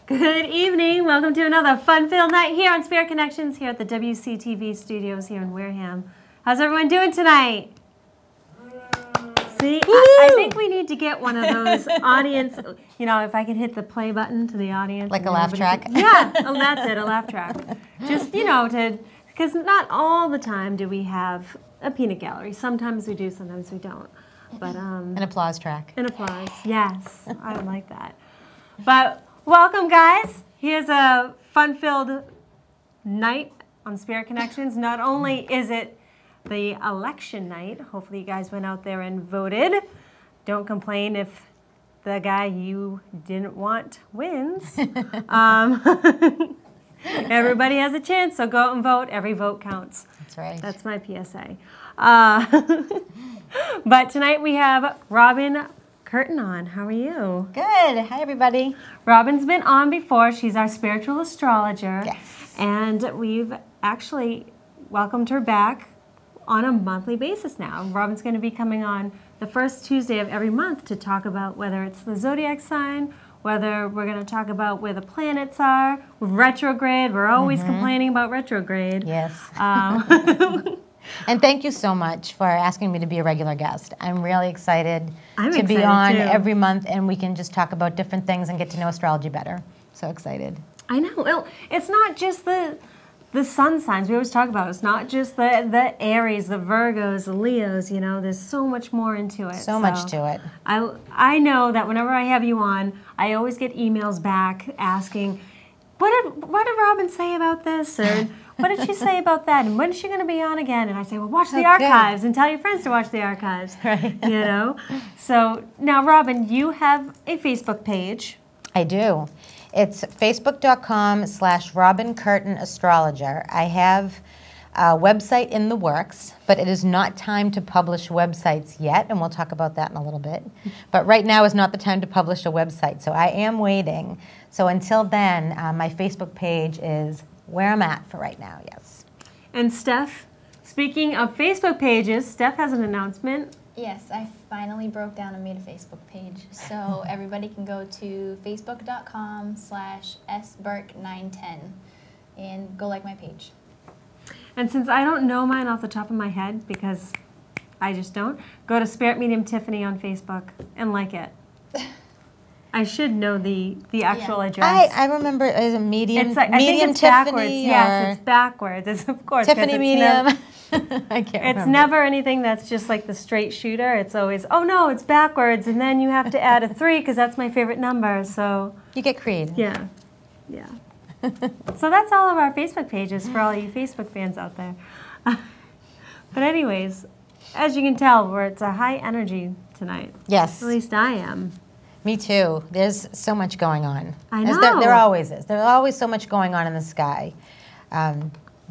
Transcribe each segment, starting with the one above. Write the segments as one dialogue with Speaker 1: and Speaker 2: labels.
Speaker 1: Good evening. Welcome to another fun-filled night here on Spirit Connections here at the WCTV studios here in Wareham. How's everyone doing tonight? See, I think we need to get one of those audience, you know, if I could hit the play button to the audience.
Speaker 2: Like a laugh track?
Speaker 1: Yeah, oh, that's it, a laugh track. Just, you know, because not all the time do we have a peanut gallery. Sometimes we do, sometimes we don't. But
Speaker 2: an applause track.
Speaker 1: An applause, yes. I would like that. But welcome, guys. Here's a fun-filled night on Spirit Connections. Not only is it the election night, hopefully you guys went out there and voted. Don't complain if the guy you didn't want wins. Everybody has a chance, so go out and vote. Every vote counts.
Speaker 2: That's right.
Speaker 1: That's my PSA. But tonight we have Robin Curtin on. How are you?
Speaker 2: Good. Hi, everybody.
Speaker 1: Robin's been on before. She's our spiritual astrologer.
Speaker 2: Yes.
Speaker 1: And we've actually welcomed her back on a monthly basis now. Robin's going to be coming on the first Tuesday of every month to talk about whether it's the zodiac sign, whether we're going to talk about where the planets are, retrograde. We're always complaining about retrograde.
Speaker 2: Yes. And thank you so much for asking me to be a regular guest. I'm really excited to be on
Speaker 1: too.
Speaker 2: Every month, and we can just talk about different things and get to know astrology better. So excited.
Speaker 1: I know. Well, it's not just the sun signs we always talk about. It's not just the Aries, the Virgos, the Leos. You know, there's so much more into it.
Speaker 2: So much to it.
Speaker 1: I know that whenever I have you on, I always get emails back asking, what did Robin say about this? Or what did she say about that? And when is she going to be on again? And I say, well, watch the archives and tell your friends to watch the archives.
Speaker 2: Right.
Speaker 1: You know? So now, Robin, you have a Facebook page.
Speaker 2: I do. It's facebook.com/Robin Curtin Astrologer. I have a website in the works, but it is not time to publish websites yet, and we'll talk about that in a little bit. But right now is not the time to publish a website, so I am waiting. So until then, my Facebook page is where I'm at for right now, yes.
Speaker 1: And Steph, speaking of Facebook pages, Steph has an announcement.
Speaker 3: Yes, I finally broke down and made a Facebook page. So everybody can go to facebook.com/sburke910 and go like my page.
Speaker 1: And since I don't know mine off the top of my head, because I just don't, go to Spirit Medium Tiffany on Facebook and like it. I should know the actual address.
Speaker 2: I remember, is it Medium,
Speaker 1: I think it's
Speaker 2: Tiffany?
Speaker 1: Backwards. Yes, it's backwards. It's, of course,
Speaker 2: Tiffany Medium. I can't remember.
Speaker 1: It's never anything that's just like the straight shooter. It's always, oh no, it's backwards, and then you have to add a 3 because that's my favorite number. So
Speaker 2: you get creative.
Speaker 1: yeah, yeah. So that's all of our Facebook pages for all you Facebook fans out there. But anyways, as you can tell, it's a high energy tonight.
Speaker 2: Yes.
Speaker 1: At least I am.
Speaker 2: Me too. There's so much going on.
Speaker 1: I know.
Speaker 2: There always is. There's always so much going on in the sky.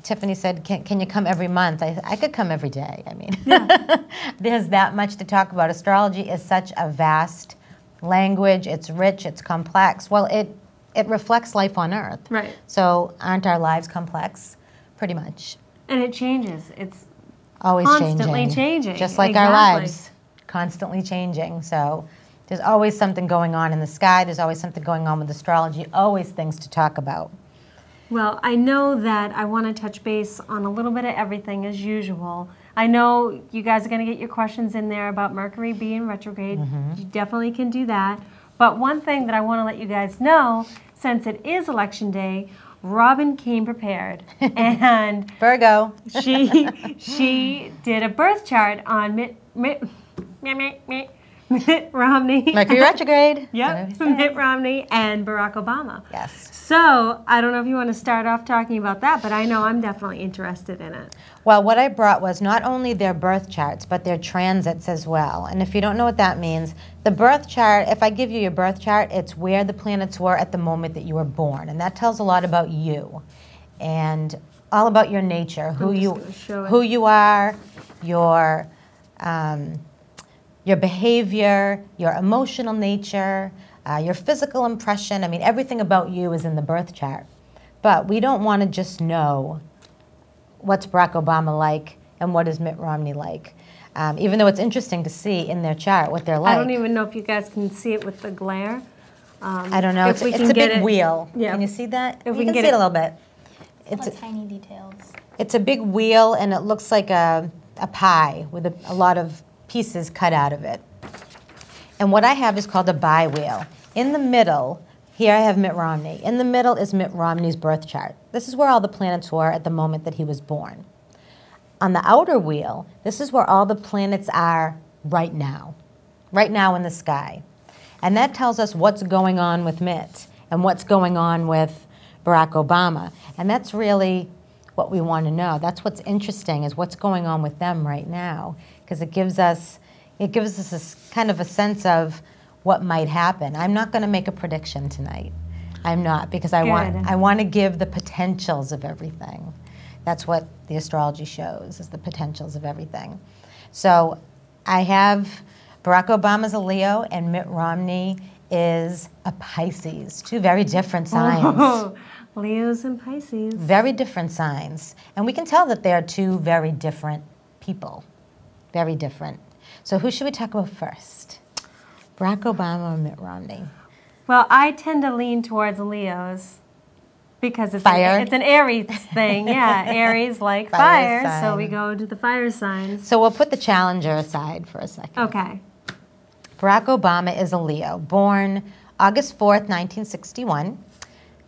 Speaker 2: Tiffany said, can you come every month? I could come every day. I mean, yeah. There's that much to talk about. Astrology is such a vast language. It's rich. It's complex. Well, it reflects life on Earth.
Speaker 1: Right.
Speaker 2: So aren't our lives complex? Pretty much.
Speaker 1: And it changes. It's
Speaker 2: always
Speaker 1: constantly changing.
Speaker 2: Just like our lives. Constantly changing. So there's always something going on in the sky. There's always something going on with astrology. Always things to talk about.
Speaker 1: Well, I know that I want to touch base on a little bit of everything as usual. I know you guys are going to get your questions in there about Mercury being retrograde. You definitely can do that. But one thing that I want to let you guys know, since it is election day, Robin came prepared. And
Speaker 2: Virgo.
Speaker 1: she did a birth chart on Mitt Romney.
Speaker 2: Mercury retrograde.
Speaker 1: Yep, Mitt Romney and Barack Obama.
Speaker 2: Yes.
Speaker 1: So, I don't know if you want to start off talking about that, but I know I'm definitely interested in it.
Speaker 2: Well, what I brought was not only their birth charts, but their transits as well. And if you don't know what that means, the birth chart, if I give you your birth chart, it's where the planets were at the moment that you were born. And that tells a lot about you and all about your nature, who you are, your behavior, your emotional nature, your physical impression. I mean, everything about you is in the birth chart. But we don't want to just know what's Barack Obama like and what is Mitt Romney like. Even though it's interesting to see in their chart what they're like.
Speaker 1: I don't even know if you guys can see it with the glare.
Speaker 2: I don't know.
Speaker 1: If we
Speaker 2: It's
Speaker 1: can
Speaker 2: a
Speaker 1: get
Speaker 2: big
Speaker 1: it-
Speaker 2: wheel.
Speaker 1: yeah.
Speaker 2: Can you see that?
Speaker 1: If
Speaker 2: You
Speaker 1: we can
Speaker 2: can
Speaker 1: get
Speaker 2: see it
Speaker 1: it-
Speaker 2: a little bit.
Speaker 3: It's tiny details.
Speaker 2: It's a big wheel, and it looks like a pie with a lot of pieces cut out of it. And what I have is called a bi-wheel. In the middle, here I have Mitt Romney. In the middle is Mitt Romney's birth chart. This is where all the planets were at the moment that he was born. On the outer wheel, this is where all the planets are right now in the sky. And that tells us what's going on with Mitt and what's going on with Barack Obama. And that's really what we want to know. That's what's interesting, is what's going on with them right now, because it gives us this kind of a sense of what might happen. I'm not going to make a prediction tonight. I'm not, because I want to give the potentials of everything. That's what the astrology shows, is the potentials of everything. So I have Barack Obama's a Leo and Mitt Romney is a Pisces. Two very different signs.
Speaker 1: Oh, Leos and Pisces.
Speaker 2: Very different signs. And we can tell that they're two very different people. Very different. So who should we talk about first? Barack Obama or Mitt Romney?
Speaker 1: Well, I tend to lean towards Leos because it's
Speaker 2: Fire.
Speaker 1: It's an Aries thing. Yeah, Aries like
Speaker 2: Fire
Speaker 1: fire, so
Speaker 2: sign.
Speaker 1: we go to the fire signs.
Speaker 2: So we'll put the challenger aside for a second.
Speaker 1: Okay.
Speaker 2: Barack Obama is a Leo, born August 4th, 1961,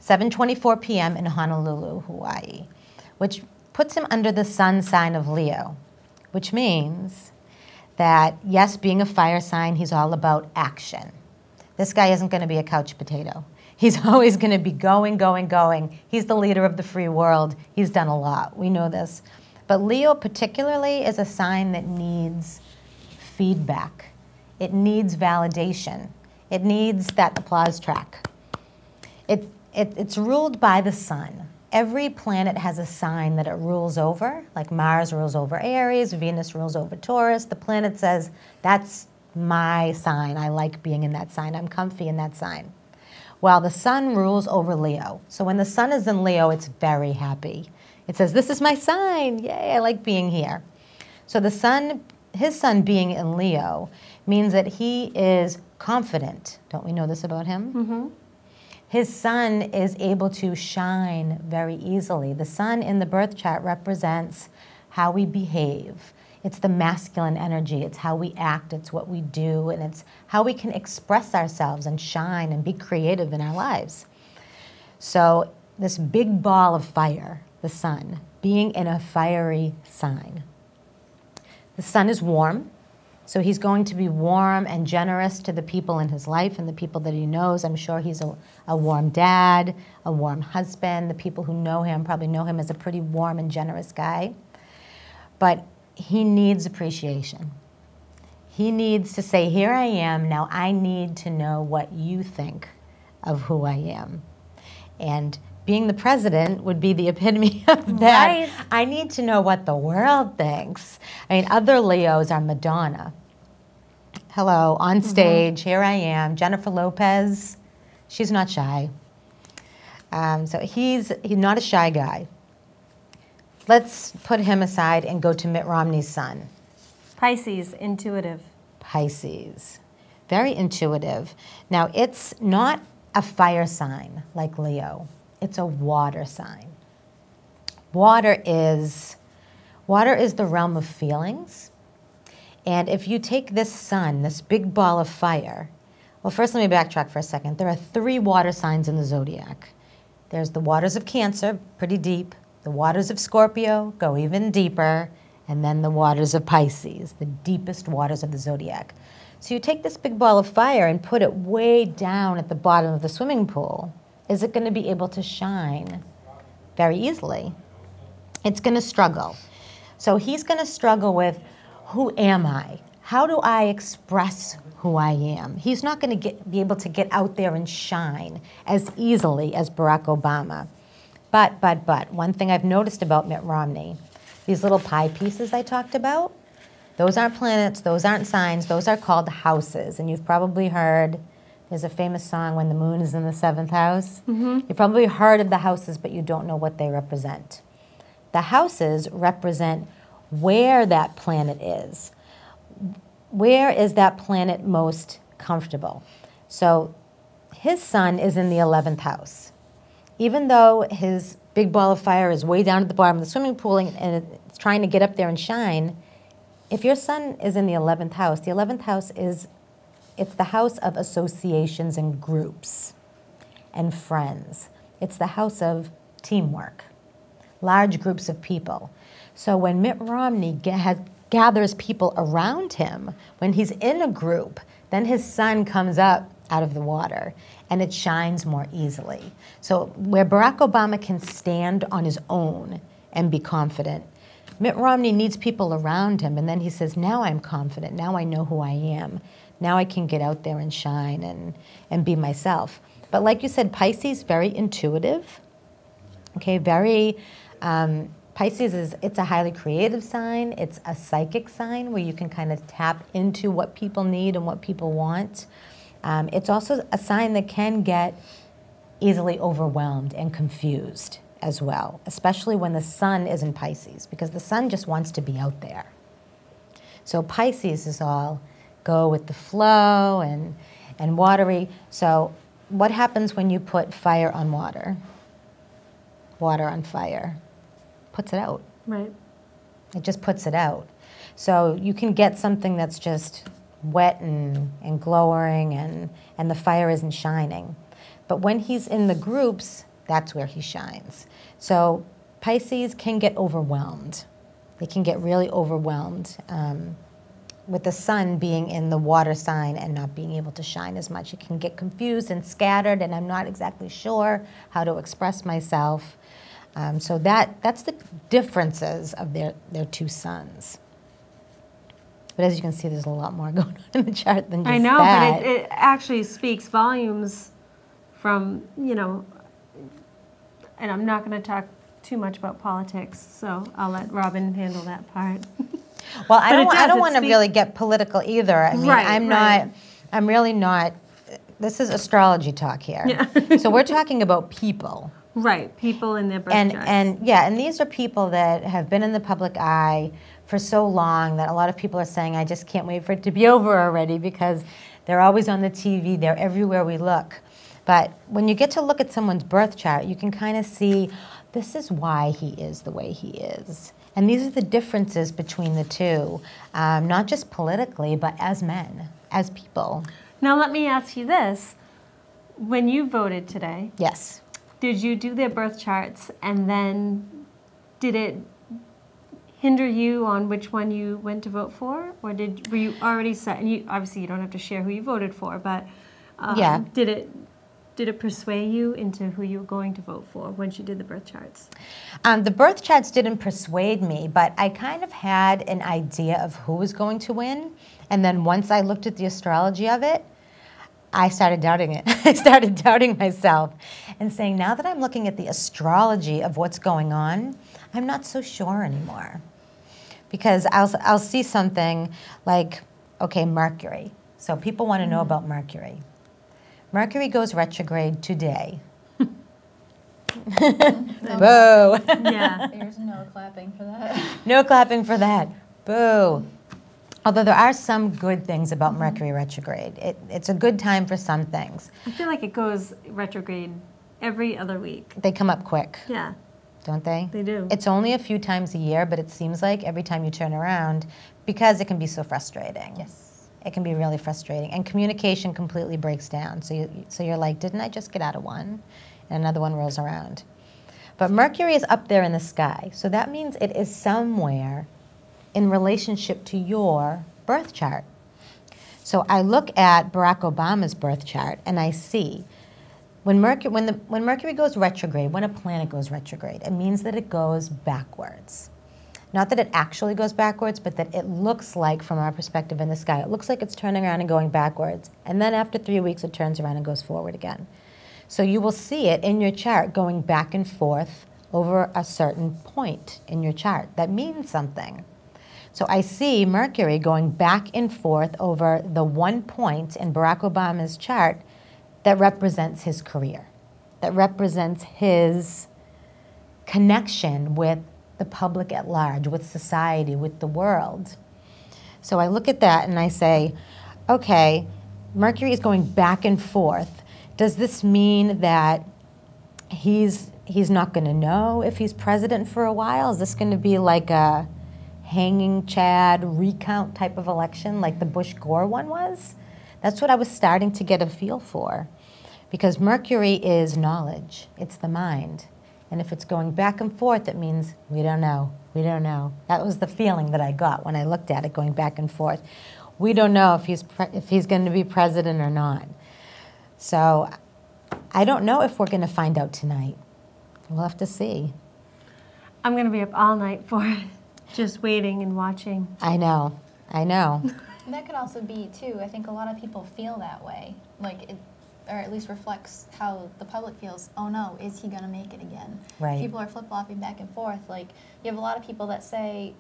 Speaker 2: 7:24 p.m. in Honolulu, Hawaii, which puts him under the sun sign of Leo, which means that, yes, being a fire sign, he's all about action. This guy isn't going to be a couch potato. He's always going to be going, going, going. He's the leader of the free world. He's done a lot. We know this. But Leo particularly is a sign that needs feedback. It needs validation. It needs that applause track. It's ruled by the sun. Every planet has a sign that it rules over, like Mars rules over Aries, Venus rules over Taurus. The planet says, that's my sign. I like being in that sign. I'm comfy in that sign. While the sun rules over Leo. So when the sun is in Leo, it's very happy. It says, this is my sign. Yay, I like being here. So the sun, his sun being in Leo means that he is confident. Don't we know this about him?
Speaker 1: Mm-hmm.
Speaker 2: His sun is able to shine very easily. The sun in the birth chart represents how we behave. It's the masculine energy. It's how we act. It's what we do. And it's how we can express ourselves and shine and be creative in our lives. So this big ball of fire, the sun, being in a fiery sign. The sun is warm. So he's going to be warm and generous to the people in his life and the people that he knows. I'm sure he's a warm dad, a warm husband. The people who know him probably know him as a pretty warm and generous guy. But he needs appreciation. He needs to say, here I am, now I need to know what you think of who I am. And being the president would be the epitome of that.
Speaker 1: Right.
Speaker 2: I need to know what the world thinks. I mean, other Leos are Madonna. Hello, on stage, here I am. Jennifer Lopez, she's not shy. So he's not a shy guy. Let's put him aside and go to Mitt Romney's sun.
Speaker 1: Pisces, intuitive.
Speaker 2: Pisces, very intuitive. Now, it's not a fire sign like Leo. It's a water sign. Water is the realm of feelings. And if you take this sun, this big ball of fire, well, first let me backtrack for a second. There are 3 water signs in the zodiac. There's the waters of Cancer, pretty deep. The waters of Scorpio go even deeper. And then the waters of Pisces, the deepest waters of the zodiac. So you take this big ball of fire and put it way down at the bottom of the swimming pool. Is it going to be able to shine very easily? It's going to struggle. So he's going to struggle with, who am I? How do I express who I am? He's not going to be able to get out there and shine as easily as Barack Obama. But, one thing I've noticed about Mitt Romney, these little pie pieces I talked about, those aren't planets, those aren't signs, those are called houses. And you've probably heard, there's a famous song, When the Moon is in the 7th House. Mm-hmm. You've probably heard of the houses, but you don't know what they represent. The houses represent where that planet is. Where is that planet most comfortable? So his sun is in the 11th house. Even though his big ball of fire is way down at the bottom of the swimming pool and it's trying to get up there and shine, if your sun is in the 11th house it's the house of associations and groups and friends. It's the house of teamwork, large groups of people. So when Mitt Romney gathers people around him, when he's in a group, then his sun comes up out of the water and it shines more easily. So where Barack Obama can stand on his own and be confident, Mitt Romney needs people around him, and then he says, now I'm confident, now I know who I am, now I can get out there and shine and be myself. But like you said, Pisces, very intuitive, okay, very, Pisces it's a highly creative sign, it's a psychic sign where you can kind of tap into what people need and what people want. It's also a sign that can get easily overwhelmed and confused as well, especially when the sun is in Pisces, because the sun just wants to be out there. So Pisces is all go with the flow and watery. So what happens when you put fire on water? Water on fire puts it out.
Speaker 1: Right.
Speaker 2: It just puts it out. So you can get something that's just wet and glowing and the fire isn't shining. But when he's in the groups, that's where he shines. So Pisces can get overwhelmed. They can get really overwhelmed with the sun being in the water sign and not being able to shine as much. It can get confused and scattered, and I'm not exactly sure how to express myself. So that's the differences of their two suns. But as you can see, there's a lot more going on in the chart than just that.
Speaker 1: I know, but it actually speaks volumes from, you know, and I'm not going to talk too much about politics, so I'll let Robin handle that part.
Speaker 2: Well, I don't want to really get political either. I mean,
Speaker 1: right,
Speaker 2: I'm really not, this is astrology talk here.
Speaker 1: Yeah.
Speaker 2: So we're talking about people.
Speaker 1: Right, people in their birth charts.
Speaker 2: And these are people that have been in the public eye for so long that a lot of people are saying, I just can't wait for it to be over already, because they're always on the TV, they're everywhere we look. But when you get to look at someone's birth chart, you can kind of see this is why he is the way he is. And these are the differences between the two, not just politically, but as men, as people.
Speaker 1: Now let me ask you this. When you voted today,
Speaker 2: yes,
Speaker 1: did you do their birth charts, and then did it hinder you on which one you went to vote for? Or were you already set? And obviously you don't have to share who you voted for, but
Speaker 2: yeah.
Speaker 1: Did it persuade you into who you were going to vote for once you did the birth charts?
Speaker 2: The birth charts didn't persuade me, but I kind of had an idea of who was going to win. And then once I looked at the astrology of it, I started doubting it. I started doubting myself and saying, now that I'm looking at the astrology of what's going on, I'm not so sure anymore. Because I'll see something like, okay, Mercury. So people want to know about Mercury. Mercury goes retrograde today. Boo!
Speaker 1: Yeah.
Speaker 3: There's no clapping for that.
Speaker 2: No clapping for that. Boo! Although there are some good things about Mercury retrograde. It's a good time for some things.
Speaker 1: I feel like it goes retrograde every other week.
Speaker 2: They come up quick,
Speaker 1: Yeah,
Speaker 2: don't they?
Speaker 1: they do.
Speaker 2: It's only a few times a year, but it seems like every time you turn around, because it can be so frustrating.
Speaker 3: Yes.
Speaker 2: It can be really frustrating. And communication completely breaks down. So you're like, didn't I just get out of one? And another one rolls around. But Mercury is up there in the sky. So that means it is somewhere in relationship to your birth chart. So I look at Barack Obama's birth chart and I see when Mercury goes retrograde, when a planet goes retrograde, it means that it goes backwards. Not that it actually goes backwards, but that it looks like, from our perspective in the sky, it looks like it's turning around and going backwards. And then after 3 weeks, it turns around and goes forward again. So you will see it in your chart going back and forth over a certain point in your chart. That means something. So I see Mercury going back and forth over the one point in Barack Obama's chart that represents his career, that represents his connection with the public at large, with society, with the world. So I look at that and I say, okay, Mercury is going back and forth Does this mean that he's not going to know if he's president for a while? Is this going to be like a hanging Chad recount type of election like the Bush-Gore one was? That's what I was starting to get a feel for. Because Mercury is knowledge. It's the mind. And if it's going back and forth, it means we don't know. We don't know. That was the feeling that I got when I looked at it going back and forth. We don't know if he's going to be president or not. So I don't know if we're going to find out tonight. We'll have to see.
Speaker 1: I'm going to be up all night for it, just waiting and watching.
Speaker 2: I know. I know.
Speaker 3: That could also be, too, I think a lot of people feel that way. Like, it, or at least reflects how the public feels. Oh no, is he going to make it again?
Speaker 2: Right.
Speaker 3: People are flip-flopping back and forth. Like, you have a lot of people that say,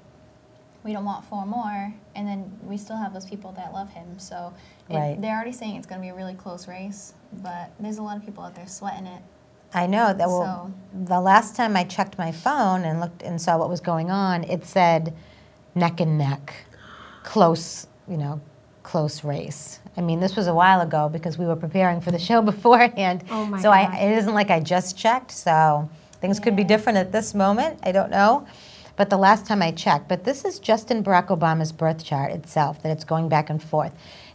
Speaker 3: we don't want 4 more, and then we still have those people that love him. So
Speaker 2: Right.
Speaker 3: they're already saying it's going to be a really close race, but there's a lot of people out there sweating it.
Speaker 2: I know that. Well, the last time I checked my phone and looked and saw what was going on, it said neck and neck, close, close race. I mean, this was a while ago because we were preparing for the show beforehand.
Speaker 1: Oh my
Speaker 2: so
Speaker 1: God.
Speaker 2: It isn't like I just checked. So things could be different at this moment. I don't know. But the last time I checked, but this is just in Barack Obama's birth chart itself that it's going back and forth.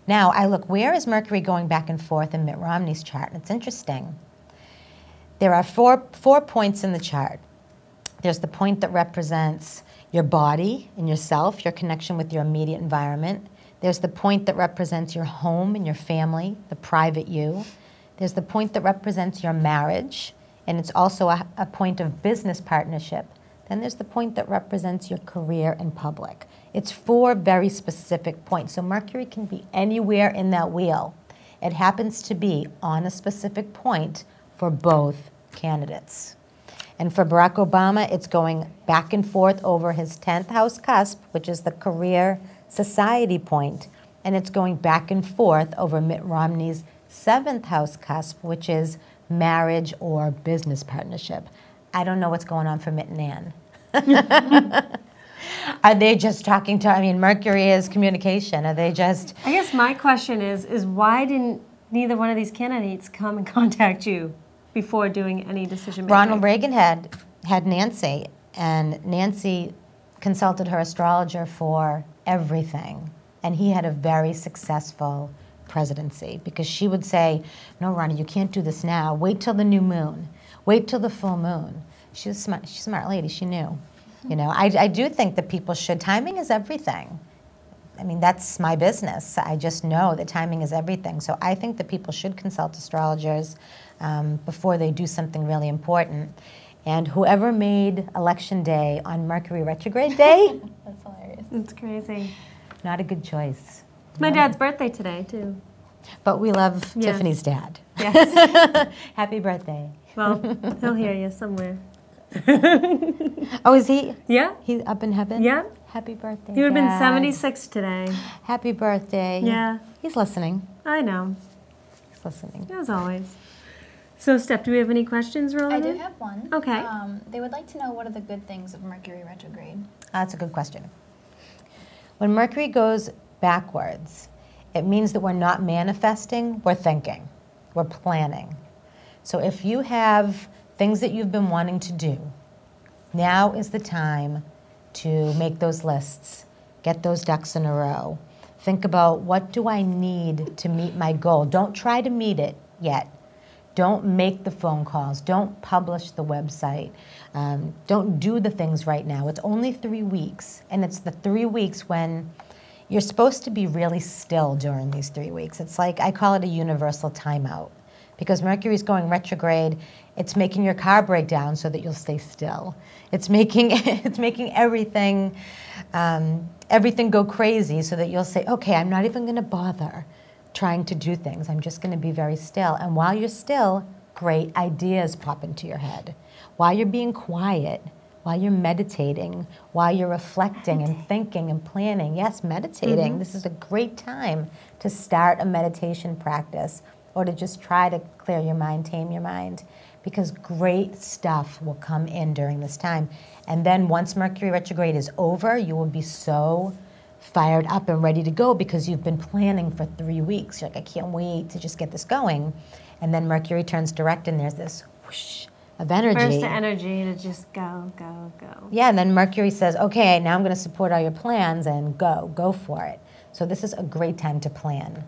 Speaker 2: Now I look, where is Mercury going back and forth in Mitt Romney's chart? And it's interesting. There are four points in the chart. There's the point that represents your body and yourself, your connection with your immediate environment. There's the point that represents your home and your family, the private you. There's the point that represents your marriage, and it's also a point of business partnership. Then there's the point that represents your career in public. It's 4 very specific points. So Mercury can be anywhere in that wheel. It happens to be on a specific point for both candidates. And for Barack Obama, it's going back and forth over his 10th house cusp, which is the career society point, and it's going back and forth over Mitt Romney's 7th house cusp, which is marriage or business partnership. I don't know what's going on for Mitt and Ann. Are they just talking to, Mercury is communication. Are they just...
Speaker 1: I guess my question is why didn't neither one of these candidates come and contact you before doing any decision making?
Speaker 2: Ronald Reagan had Nancy, and Nancy consulted her astrologer for everything. And he had a very successful presidency because she would say, no, Ronnie, you can't do this now. Wait till the new moon. Wait till the full moon. She's a smart lady. She knew. I do think that people should. Timing is everything. That's my business. I just know that timing is everything. So I think that people should consult astrologers before they do something really important. And whoever made Election Day on Mercury retrograde day,
Speaker 3: That's hilarious.
Speaker 1: It's crazy.
Speaker 2: not a good choice.
Speaker 1: It's my dad's birthday today, too.
Speaker 2: But we love
Speaker 1: Yes.
Speaker 2: Tiffany's dad.
Speaker 1: Yes.
Speaker 2: Happy birthday.
Speaker 1: Well, he'll hear you somewhere.
Speaker 2: Oh, is he?
Speaker 1: Yeah?
Speaker 2: He's up in heaven?
Speaker 1: Yeah.
Speaker 2: Happy birthday,
Speaker 1: He would have been
Speaker 2: Dad.
Speaker 1: 76 today.
Speaker 2: Happy birthday.
Speaker 1: Yeah.
Speaker 2: He's listening.
Speaker 1: I know.
Speaker 2: He's listening.
Speaker 1: As always. So, Steph, do we have any questions rolling
Speaker 3: I do
Speaker 1: in?
Speaker 3: have one.
Speaker 1: Okay.
Speaker 3: They would like to know what are the good things of Mercury retrograde.
Speaker 2: That's a good question. When Mercury goes backwards, it means that we're not manifesting, we're thinking, we're planning. So if you have things that you've been wanting to do, now is the time to make those lists, get those ducks in a row. Think about, what do I need to meet my goal? Don't try to meet it yet. Don't make the phone calls. Don't publish the website. Don't do the things right now. It's only 3 weeks, and it's the 3 weeks when you're supposed to be really still during these 3 weeks. It's like, I call it a universal timeout. Because Mercury's going retrograde, it's making your car break down so that you'll stay still. It's making everything go crazy so that you'll say, okay, I'm not even going to bother trying to do things. I'm just going to be very still. And while you're still, great ideas pop into your head. While you're being quiet, while you're meditating, while you're reflecting and thinking and planning, yes, meditating. This is a great time to start a meditation practice, or to just try to clear your mind, tame your mind, because great stuff will come in during this time. And then once Mercury retrograde is over, you will be so fired up and ready to go because you've been planning for 3 weeks. You're like, I can't wait to just get this going. And then Mercury turns direct and there's this whoosh of energy.
Speaker 1: Burst of energy to just go, go, go.
Speaker 2: Yeah, and then Mercury says, okay, now I'm going to support all your plans and go for it. So this is a great time to plan.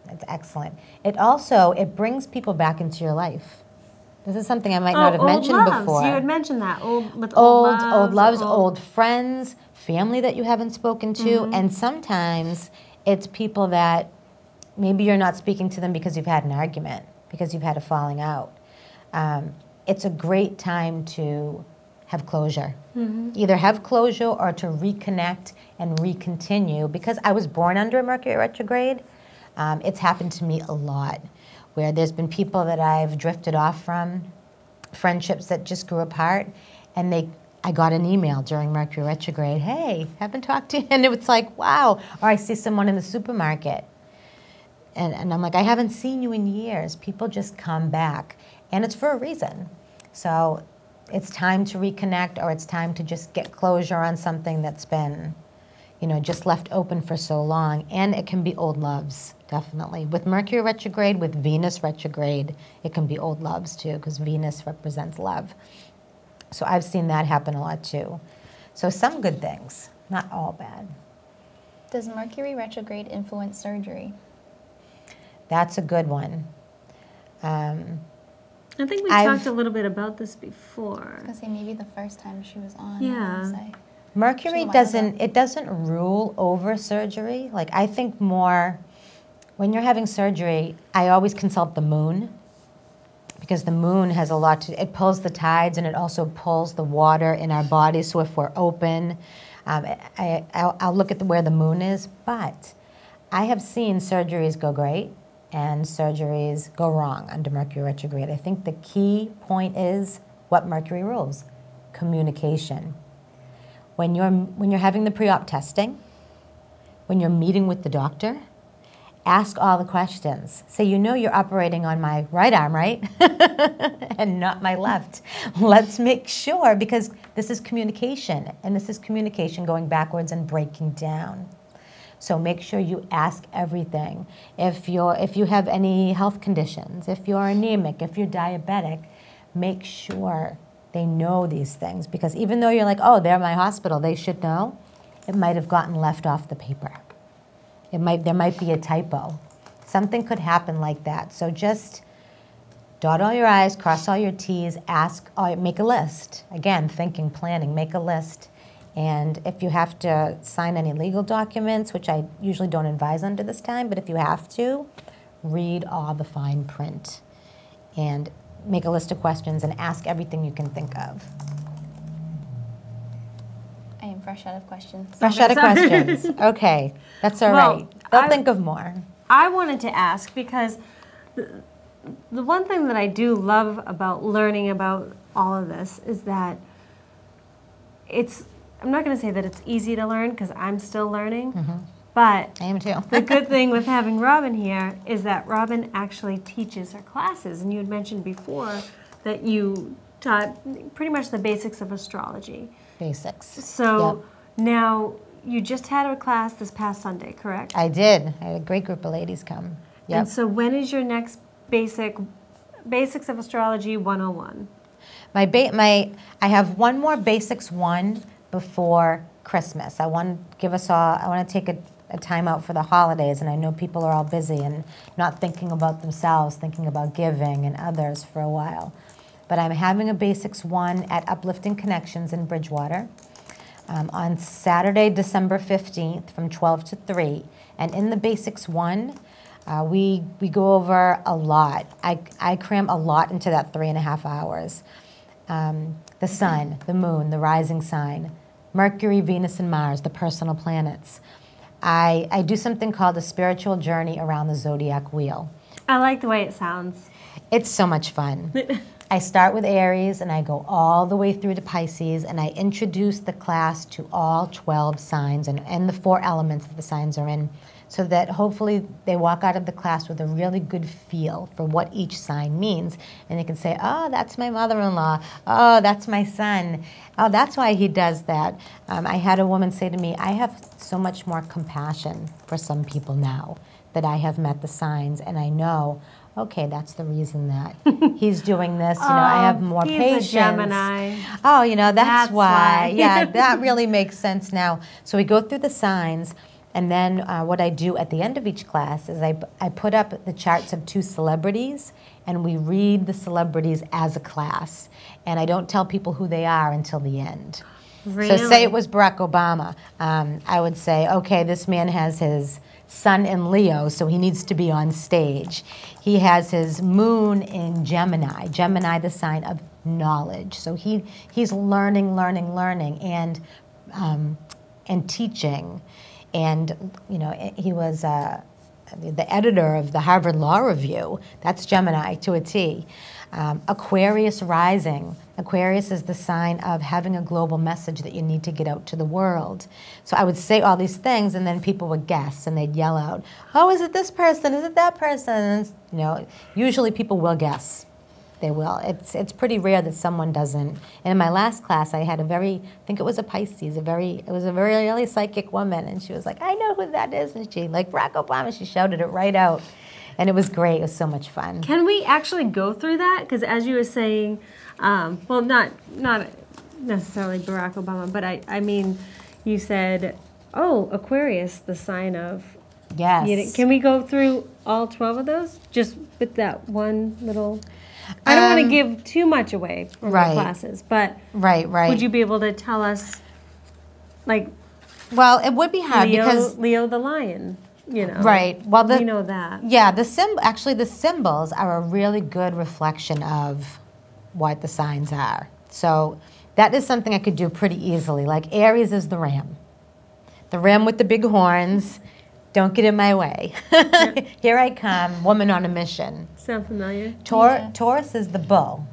Speaker 2: It's excellent. It brings people back into your life. This is something I might not have mentioned before.
Speaker 1: You had mentioned that. Old
Speaker 2: loves, old friends, family that you haven't spoken to, and sometimes it's people that maybe you're not speaking to them because you've had an argument, because you've had a falling out. It's a great time to have closure. Either have closure or to reconnect and recontinue, because I was born under a Mercury retrograde. It's happened to me a lot, where there's been people that I've drifted off from, friendships that just grew apart, and I got an email during Mercury retrograde, hey, haven't talked to you, and it was like, wow. Or I see someone in the supermarket, and I'm like, I haven't seen you in years. People just come back, and it's for a reason. So it's time to reconnect, or it's time to just get closure on something that's been, just left open for so long. And it can be old loves, definitely. With Mercury retrograde, with Venus retrograde, it can be old loves too, because Venus represents love. So I've seen that happen a lot too. So some good things, not all bad.
Speaker 3: Does Mercury retrograde influence surgery?
Speaker 2: That's a good one.
Speaker 1: I think we talked a little bit about this before.
Speaker 3: I was going to say maybe the first time she was on.
Speaker 1: Yeah.
Speaker 2: Mercury doesn't rule over surgery. Like, I think more when you're having surgery, I always consult the moon, because the moon has a lot to, it pulls the tides and it also pulls the water in our bodies. So if we're open, I'll look at where the moon is. But I have seen surgeries go great and surgeries go wrong under Mercury retrograde. I think the key point is what Mercury rules: communication. When you're having the pre-op testing, when you're meeting with the doctor, ask all the questions. Say, you're operating on my right arm, right? And not my left. Let's make sure, because this is communication, and this is communication going backwards and breaking down. So make sure you ask everything. If you have any health conditions, if you're anemic, if you're diabetic, make sure they know these things, because even though you're like, oh, they're my hospital, they should know, it might have gotten left off the paper. There might be a typo. Something could happen like that. So just dot all your I's, cross all your T's, make a list. Again, thinking, planning, make a list. And if you have to sign any legal documents, which I usually don't advise under this time, but if you have to, read all the fine print and make a list of questions and ask everything you can think of.
Speaker 3: I am fresh out of questions.
Speaker 2: Fresh out of questions. Okay, that's all right. They'll think of more.
Speaker 1: I wanted to ask, because the one thing that I do love about learning about all of this is that I'm not going to say that it's easy to learn, because I'm still learning, but
Speaker 2: I am too.
Speaker 1: The good thing with having Robin here is that Robin actually teaches her classes, and you had mentioned before that you taught pretty much the basics of astrology.
Speaker 2: Basics.
Speaker 1: So now you just had a class this past Sunday, correct?
Speaker 2: I did. I had a great group of ladies come. Yep.
Speaker 1: And so when is your next Basics of Astrology 101?
Speaker 2: I have one more Basics 1 before Christmas. I want to take a time out for the holidays, and I know people are all busy and not thinking about themselves, thinking about giving and others for a while. But I'm having a Basics 1 at Uplifting Connections in Bridgewater on Saturday, December 15th from 12 to 3. And in the Basics 1, we go over a lot. I cram a lot into that 3.5 hours. The sun, the moon, the rising sign, Mercury, Venus, and Mars, the personal planets. I do something called a spiritual journey around the zodiac wheel.
Speaker 1: I like the way it sounds.
Speaker 2: It's so much fun. I start with Aries, and I go all the way through to Pisces, and I introduce the class to all 12 signs and the 4 elements that the signs are in. so that hopefully they walk out of the class with a really good feel for what each sign means. And they can say, oh, that's my mother-in-law. Oh, that's my son. Oh, that's why he does that. I had a woman say to me, I have so much more compassion for some people now that I have met the signs, and I know, okay, that's the reason that he's doing this. You know, I have more patience.
Speaker 1: He's a Gemini.
Speaker 2: Oh, you know, that's why.
Speaker 1: why.
Speaker 2: Yeah, that really makes sense now. So we go through the signs, and then what I do at the end of each class is I put up the charts of 2 celebrities, and we read the celebrities as a class. And I don't tell people who they are until the end.
Speaker 1: Really?
Speaker 2: So say it was Barack Obama. I would say, okay, this man has his sun in Leo, so he needs to be on stage. He has his moon in Gemini. Gemini, the sign of knowledge. So he's learning, and teaching. And you know, he was the editor of the Harvard Law Review. That's Gemini to a T. Aquarius rising. Aquarius is the sign of having a global message that you need to get out to the world. So I would say all these things, and then people would guess, and they'd yell out, oh, is it this person? Is it that person? And, you know, usually people will guess. They will. It's pretty rare that someone doesn't. And in my last class, I had I think it was a Pisces, it was a very really psychic woman, and she was like, I know who that is, and she, like Barack Obama, she shouted it right out. And it was great. It was so much fun.
Speaker 1: Can we actually go through that? Because as you were saying, well, not necessarily Barack Obama, but I mean, you said, oh, Aquarius, the sign of...
Speaker 2: Yes.
Speaker 1: Can we go through all 12 of those? Just with that one little... I don't want to give too much away from the classes, but
Speaker 2: right.
Speaker 1: would you be able to tell us, like...
Speaker 2: Well, it would be hard because...
Speaker 1: Leo the lion. You know,
Speaker 2: right. Well,
Speaker 1: we know that.
Speaker 2: Yeah, the symbols are a really good reflection of what the signs are. So that is something I could do pretty easily. Like Aries is the ram with the big horns. Don't get in my way. Yep. Here I come, woman on a mission.
Speaker 1: Sound familiar?
Speaker 2: Taurus is the bull,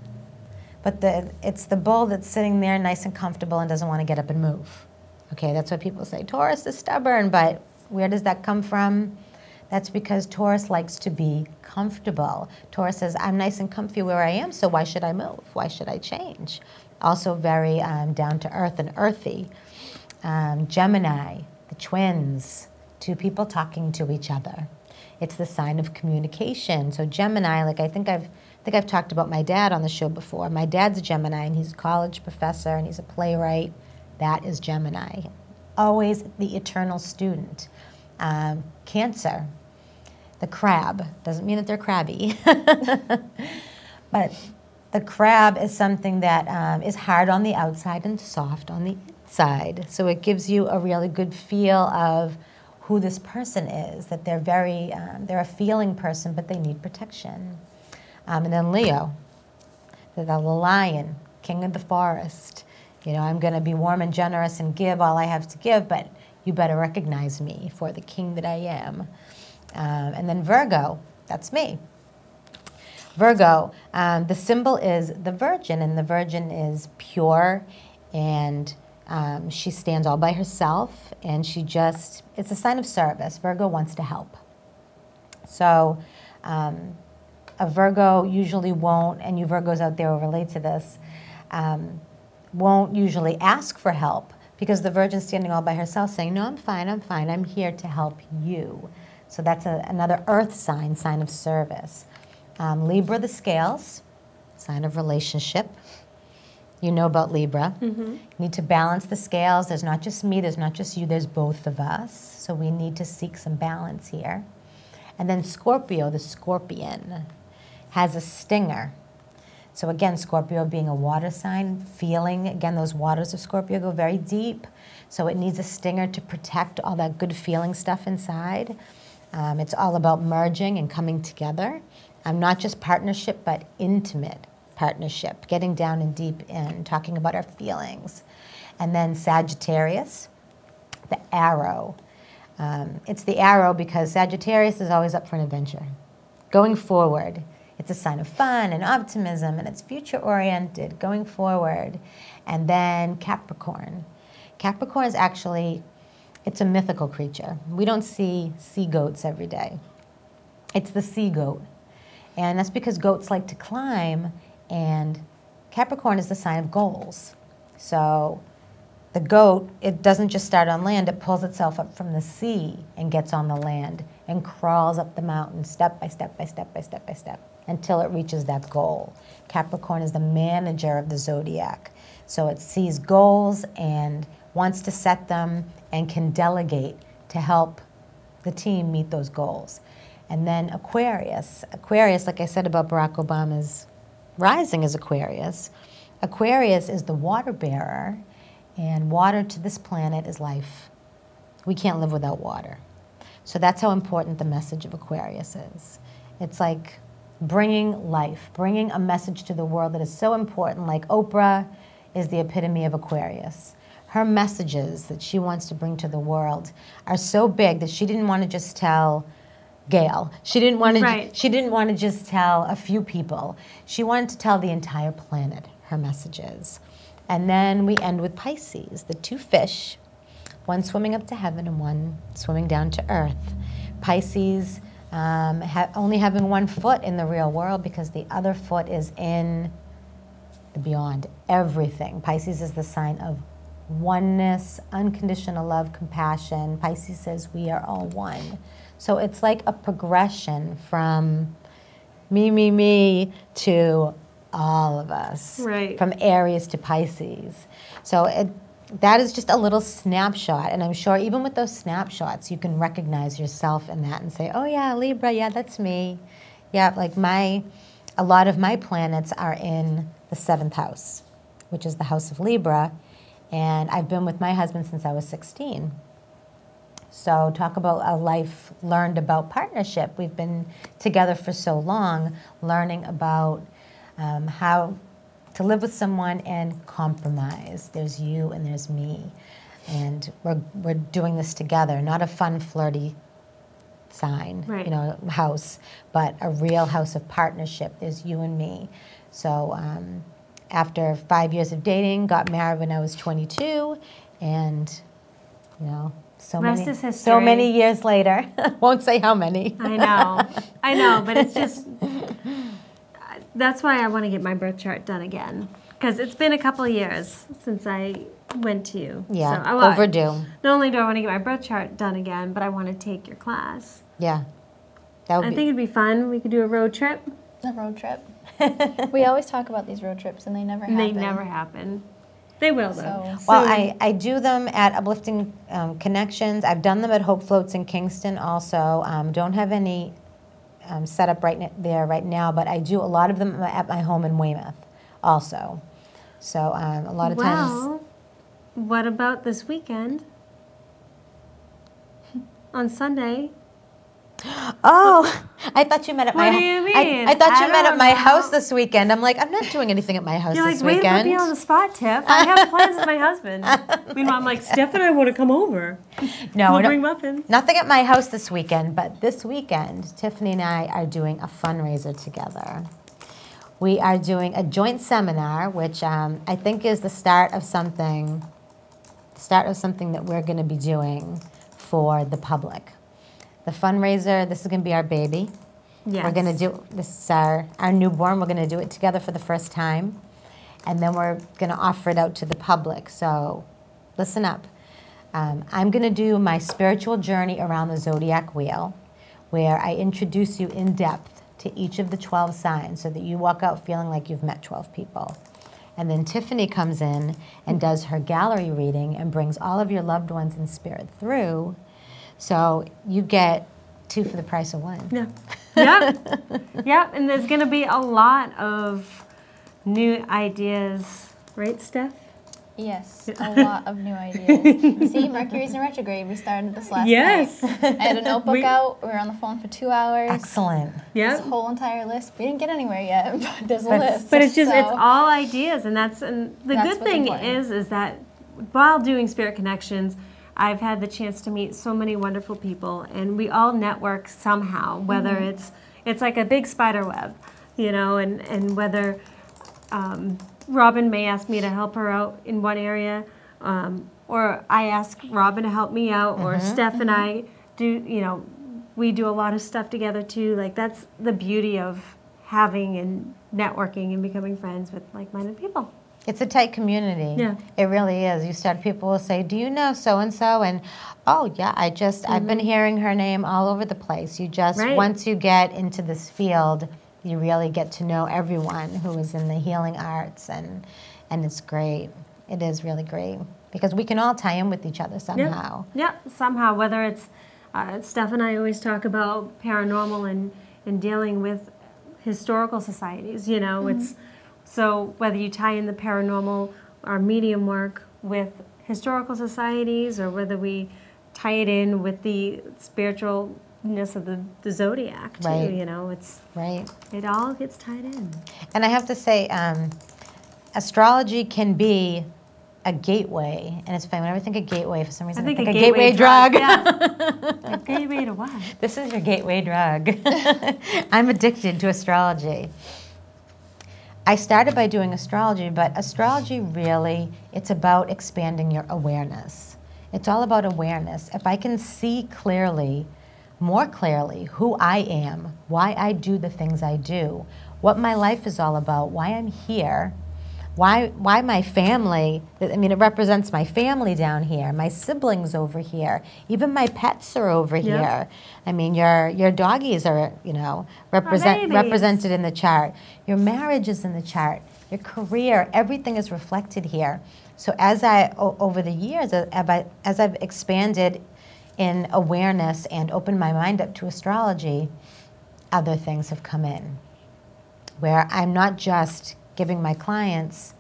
Speaker 2: but it's the bull that's sitting there nice and comfortable and doesn't want to get up and move. Okay, that's what people say. Taurus is stubborn, but where does that come from? That's because Taurus likes to be comfortable. Taurus says, I'm nice and comfy where I am, so why should I move? Why should I change? Also very down to earth and earthy. Gemini, the twins, 2 people talking to each other. It's the sign of communication. So Gemini, like I think I've talked about my dad on the show before. My dad's a Gemini, and he's a college professor, and he's a playwright. That is Gemini. Always the eternal student. Cancer, the crab. Doesn't mean that they're crabby. But the crab is something that is hard on the outside and soft on the inside. So it gives you a really good feel of who this person is, that they're they're a feeling person, but they need protection. And then Leo, the lion, king of the forest. You know, I'm going to be warm and generous and give all I have to give, but you better recognize me for the king that I am. And then Virgo, that's me. Virgo, the symbol is the Virgin, and the Virgin is pure, and she stands all by herself, and it's a sign of service. Virgo wants to help. So a Virgo usually won't, and you Virgos out there will relate to this, won't usually ask for help, because the Virgin's standing all by herself saying, no, I'm fine, I'm here to help you. So that's another earth sign of service. Libra, the scales, sign of relationship. You know about Libra. Mm-hmm. You need to balance the scales. There's not just me, there's not just you, there's both of us. So we need to seek some balance here. And then Scorpio, the scorpion, has a stinger. So again, Scorpio being a water sign, feeling, again, those waters of Scorpio go very deep. So it needs a stinger to protect all that good feeling stuff inside. It's all about merging and coming together. Not just partnership, but intimate partnership, getting down and deep in, talking about our feelings. And then Sagittarius, the arrow. It's the arrow because Sagittarius is always up for an adventure. Going forward. It's a sign of fun and optimism, and it's future-oriented, going forward. And then Capricorn. Capricorn is actually It's a mythical creature. We don't see sea goats every day. It's the sea goat. And that's because goats like to climb, and Capricorn is the sign of goals. So the goat, it doesn't just start on land, it pulls itself up from the sea and gets on the land and crawls up the mountain step by step by step by step by step until it reaches that goal. Capricorn is the manager of the zodiac. So it sees goals and wants to set them and can delegate to help the team meet those goals. And then Aquarius. Aquarius, like I said about Barack Obama's rising is Aquarius. Aquarius is the water bearer, and water to this planet is life. We can't live without water. So that's how important the message of Aquarius is. It's like bringing life, bringing a message to the world that is so important. Like Oprah is the epitome of Aquarius. Her messages that she wants to bring to the world are so big that she didn't want to just tell Gail. She didn't want to.
Speaker 1: Right.
Speaker 2: She didn't want to just tell a few people. She wanted to tell the entire planet her messages. And then we end with Pisces, the two fish, one swimming up to heaven and one swimming down to earth. Pisces only having one foot in the real world because the other foot is in the beyond, everything. Pisces is the sign of oneness, unconditional love, compassion. Pisces says we are all one. So it's like a progression from me to all of us.
Speaker 1: Right.
Speaker 2: From Aries to Pisces. So that is just a little snapshot. And I'm sure even with those snapshots, you can recognize yourself in that and say, oh yeah, Libra, yeah, that's me. Yeah, like a lot of my planets are in the 7th house, which is the house of Libra. And I've been with my husband since I was 16. So talk about a life learned about partnership. We've been together for so long, learning about how to live with someone and compromise. There's you and there's me. And we're doing this together, not a fun, flirty sign,
Speaker 1: right.
Speaker 2: House, but a real house of partnership. There's you and me. So after 5 years of dating, got married when I was 22, and so many years later. Won't say how many.
Speaker 1: I know, but it's just, that's why I want to get my birth chart done again. Because it's been a couple of years since I went to you.
Speaker 2: Yeah,
Speaker 1: so
Speaker 2: overdue.
Speaker 1: Not only do I want to get my birth chart done again, but I want to take your class.
Speaker 2: Yeah.
Speaker 1: I think it'd be fun. We could do a road trip.
Speaker 3: A road trip. We always talk about these road trips, and they never happen.
Speaker 1: They never happen. They will, though.
Speaker 2: Well, I do them at Uplifting Connections. I've done them at Hope Floats in Kingston also. Don't have any set up there right now, but I do a lot of them at my home in Weymouth also. So a lot of times...
Speaker 1: Well, what about this weekend? On Sunday?
Speaker 2: Oh, I thought you meant at my house.
Speaker 1: What do you mean?
Speaker 2: I thought you meant at my
Speaker 1: know.
Speaker 2: house this weekend. I'm like, I'm not doing anything at my house
Speaker 1: You're
Speaker 2: this
Speaker 1: like,
Speaker 2: weekend.
Speaker 1: Wait, put me on the spot, Tiff. I have plans with my husband. Meanwhile, I'm like, Steph and I want to come over.
Speaker 2: No,
Speaker 1: we'll bring muffins.
Speaker 2: Nothing at my house this weekend, but this weekend, Tiffany and I are doing a fundraiser together. We are doing a joint seminar, which I think is the start of something that we're going to be doing for the public. The fundraiser, this is going to be our baby.
Speaker 1: Yes.
Speaker 2: We're going to do, this is our newborn. We're going to do it together for the first time. And then we're going to offer it out to the public. So listen up. I'm going to do my spiritual journey around the zodiac wheel, where I introduce you in depth to each of the 12 signs so that you walk out feeling like you've met 12 people. And then Tiffany comes in and does her gallery reading and brings all of your loved ones in spirit through. So you get 2 for the price of 1.
Speaker 1: Yeah. Yep. Yep. And there's going to be a lot of new ideas. Right, Steph?
Speaker 3: Yes, a lot of new ideas. See, Mercury's in retrograde. We started this last night. I had a notebook out. We were on the phone for 2 hours.
Speaker 2: Excellent.
Speaker 1: Yeah.
Speaker 3: This whole entire list. We didn't get anywhere yet, but there's a list.
Speaker 1: But it's just,
Speaker 3: so
Speaker 1: it's all ideas. And the good thing is that while doing Spirit Connections, I've had the chance to meet so many wonderful people, and we all network somehow, whether it's like a big spider web, and whether Robin may ask me to help her out in one area, or I ask Robin to help me out, or Steph and I do, you know, we do a lot of stuff together too. Like, that's the beauty of having and networking and becoming friends with like-minded people.
Speaker 2: It's a tight community.
Speaker 1: Yeah.
Speaker 2: It really is. You start, people will say, do you know so-and-so? And, oh, yeah, I've been hearing her name all over the place. You just, once you get into this field, you really get to know everyone who is in the healing arts, and it's great. It is really great because we can all tie in with each other somehow.
Speaker 1: Yeah, somehow, whether it's, Steph and I always talk about paranormal and dealing with historical societies, you know, it's, so whether you tie in the paranormal or medium work with historical societies, or whether we tie it in with the spiritualness of the zodiac too, you know, it's it all gets tied in.
Speaker 2: And I have to say, astrology can be a gateway, and it's funny whenever I think of gateway, for some reason I think a gateway drug.
Speaker 1: Yeah. A gateway to what?
Speaker 2: This is your gateway drug. I'm addicted to astrology. I started by doing astrology, but astrology really, it's about expanding your awareness. It's all about awareness. If I can see clearly, more clearly, who I am, why I do the things I do, what my life is all about, why I'm here, why my family, I mean, it represents my family down here, my siblings over here, even my pets are over here. I mean, your doggies are, you know, represented in the chart. Your marriage is in the chart. Your career, everything is reflected here. So as over the years, as I've expanded in awareness and opened my mind up to astrology, other things have come in, where I'm not just giving my clients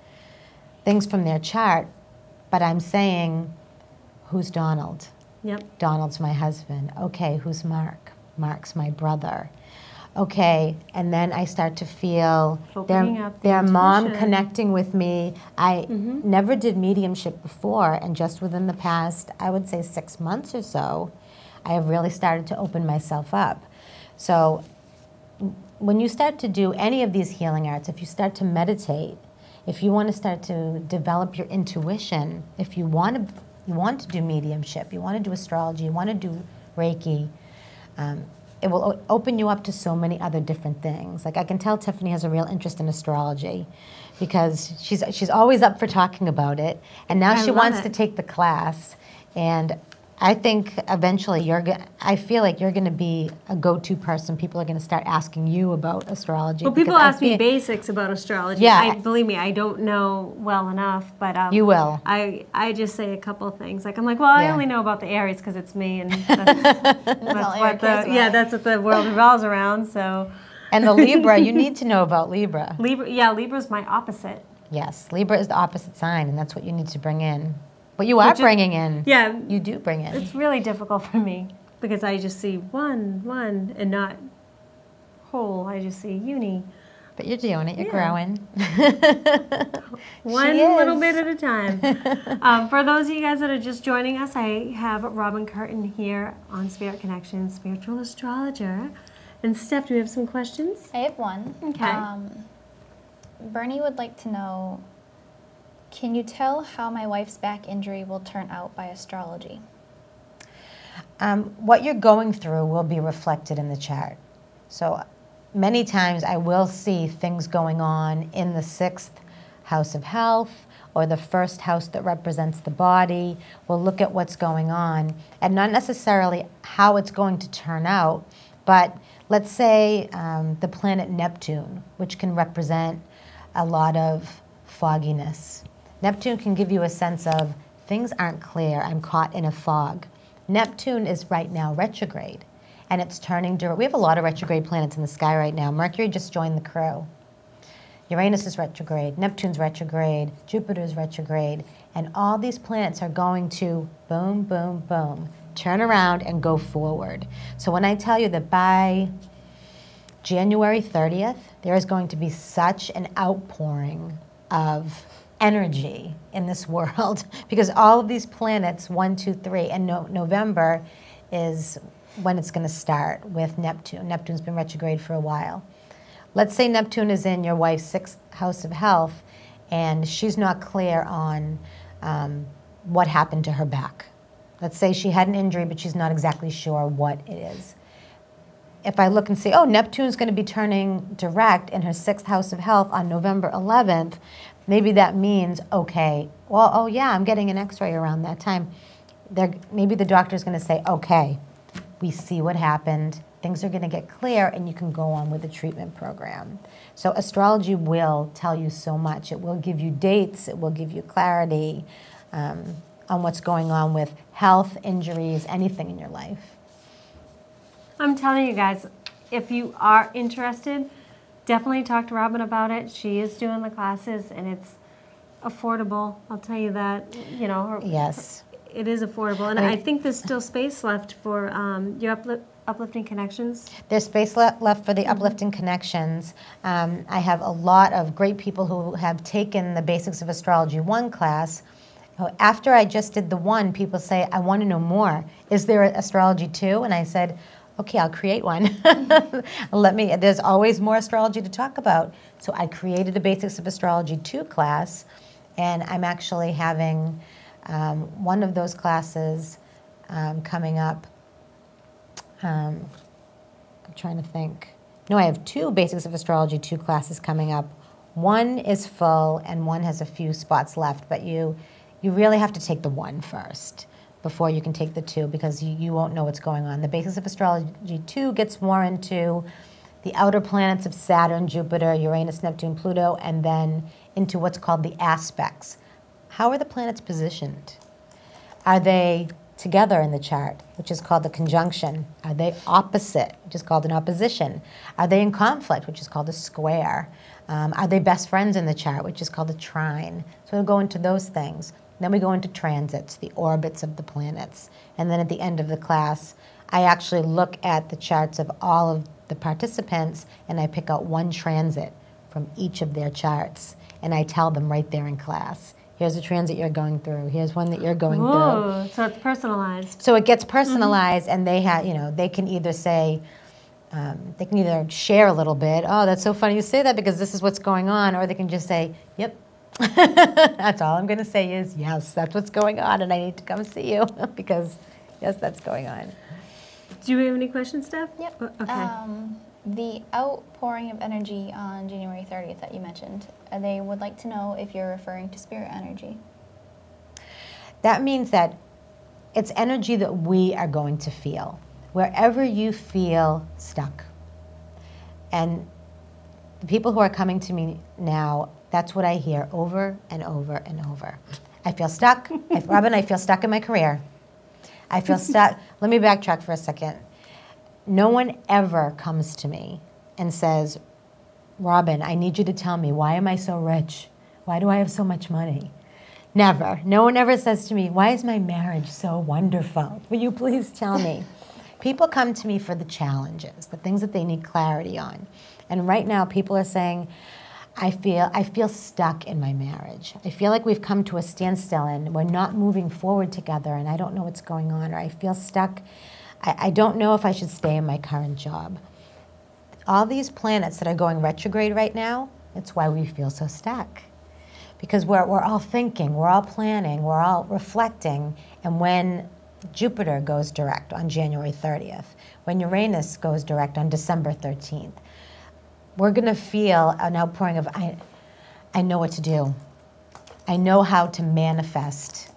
Speaker 2: things from their chart, but I'm saying, who's Donald?
Speaker 1: Yep.
Speaker 2: Donald's my husband. Okay, who's Mark? Mark's my brother. Okay, and then I start to feel their mom connecting with me. I never did mediumship before, and just within the past, I would say 6 months or so, I have really started to open myself up. So when you start to do any of these healing arts, if you start to meditate, if you want to start to develop your intuition, if you want to do mediumship, you want to do astrology, you want to do Reiki, it will open you up to so many other different things. Like, I can tell Tiffany has a real interest in astrology because she's always up for talking about it, and now she wants to take the class. And I think eventually I feel like you're going to be a go-to person. People are going to start asking you about astrology.
Speaker 1: Well, people ask me basics about astrology.
Speaker 2: Yeah.
Speaker 1: Believe me, I don't know well enough, but
Speaker 2: you will.
Speaker 1: I just say a couple of things. Like, I'm like, well, I only know about the Aries because it's me, and that's what the world revolves around. So.
Speaker 2: And the Libra, you need to know about Libra.
Speaker 1: Libra's my opposite.
Speaker 2: Yes, Libra is the opposite sign, and that's what you need to bring in. What you are bringing in.
Speaker 1: Yeah.
Speaker 2: You do bring in.
Speaker 1: It's really difficult for me because I just see one, and not whole. I just see uni.
Speaker 2: But you're doing it. You're growing.
Speaker 1: One little bit at a time. For those of you guys that are just joining us, I have Robin Curtin here on Spirit Connection, spiritual astrologer. And Steph, do we have some questions?
Speaker 3: I have one.
Speaker 1: Okay.
Speaker 3: Bernie would like to know, can you tell how my wife's back injury will turn out by astrology?
Speaker 2: What you're going through will be reflected in the chart. So many times I will see things going on in the 6th house of health or the 1st house that represents the body. We'll look at what's going on and not necessarily how it's going to turn out, but let's say the planet Neptune, which can represent a lot of fogginess. Neptune can give you a sense of things aren't clear, I'm caught in a fog. Neptune is right now retrograde, and it's turning direct. We have a lot of retrograde planets in the sky right now. Mercury just joined the crew. Uranus is retrograde, Neptune's retrograde, Jupiter's retrograde, and all these planets are going to boom, boom, boom, turn around and go forward. So when I tell you that by January 30th, there is going to be such an outpouring of energy in this world because all of these planets, 1, 2, 3, and November is when it's going to start with Neptune. Neptune's been retrograde for a while. Let's say Neptune is in your wife's 6th house of health and she's not clear on what happened to her back. Let's say she had an injury, but she's not exactly sure what it is. If I look and say, oh, Neptune's going to be turning direct in her 6th house of health on November 11th, maybe that means, okay, well, oh yeah, I'm getting an x-ray around that time. Maybe the doctor's going to say, okay, we see what happened, things are going to get clear, and you can go on with the treatment program. So astrology will tell you so much. It will give you dates, it will give you clarity on what's going on with health, injuries, anything in your life.
Speaker 1: I'm telling you guys, if you are interested, definitely talk to Robin about it. She is doing the classes, and it's affordable. I'll tell you that. You know,
Speaker 2: Yes.
Speaker 1: it is affordable, and I think there's still space left for your uplifting connections.
Speaker 2: There's space left for the uplifting connections. I have a lot of great people who have taken the Basics of Astrology 1 class. After I just did the 1, people say, I want to know more. Is there an Astrology 2? And I said, okay, I'll create one. There's always more astrology to talk about. So I created a Basics of Astrology 2 class, and I'm actually having one of those classes coming up. I'm trying to think. No, I have 2 Basics of Astrology 2 classes coming up. One is full, and one has a few spots left, but you really have to take the 1 first before you can take the 2, because you won't know what's going on. The Basics of Astrology 2 gets more into the outer planets of Saturn, Jupiter, Uranus, Neptune, Pluto, and then into what's called the aspects. How are the planets positioned? Are they together in the chart, which is called the conjunction? Are they opposite, which is called an opposition? Are they in conflict, which is called a square? Are they best friends in the chart, which is called a trine? So we'll go into those things. Then we go into transits, the orbits of the planets. And then at the end of the class, I actually look at the charts of all of the participants, and I pick out one transit from each of their charts. And I tell them right there in class, here's a transit you're going through, here's one that you're going through.
Speaker 1: So it's personalized.
Speaker 2: So it gets personalized, and they have, they can either say, they can either share a little bit, oh, that's so funny you say that because this is what's going on, or they can just say, yep. That's all I'm going to say is, yes, that's what's going on, and I need to come see you because, yes, that's going on.
Speaker 1: Do you have any questions, Steph?
Speaker 3: Yep.
Speaker 1: Okay.
Speaker 3: The outpouring of energy on January 30th that you mentioned, they would like to know if you're referring to spirit energy.
Speaker 2: That means that it's energy that we are going to feel. Wherever you feel stuck. And the people who are coming to me now, that's what I hear over and over and over. I feel stuck. Robin, I feel stuck in my career. I feel stuck. Let me backtrack for a second. No one ever comes to me and says, Robin, I need you to tell me, why am I so rich? Why do I have so much money? Never. No one ever says to me, why is my marriage so wonderful? Will you please tell me? People come to me for the challenges, the things that they need clarity on. And right now, people are saying, I feel stuck in my marriage. I feel like we've come to a standstill and we're not moving forward together, and I don't know what's going on, or I feel stuck. I don't know if I should stay in my current job. All these planets that are going retrograde right now, that's why we feel so stuck. Because we're all thinking, we're all planning, we're all reflecting, and when Jupiter goes direct on January 30th, when Uranus goes direct on December 13th, we're going to feel an outpouring of, I know what to do. I know how to manifest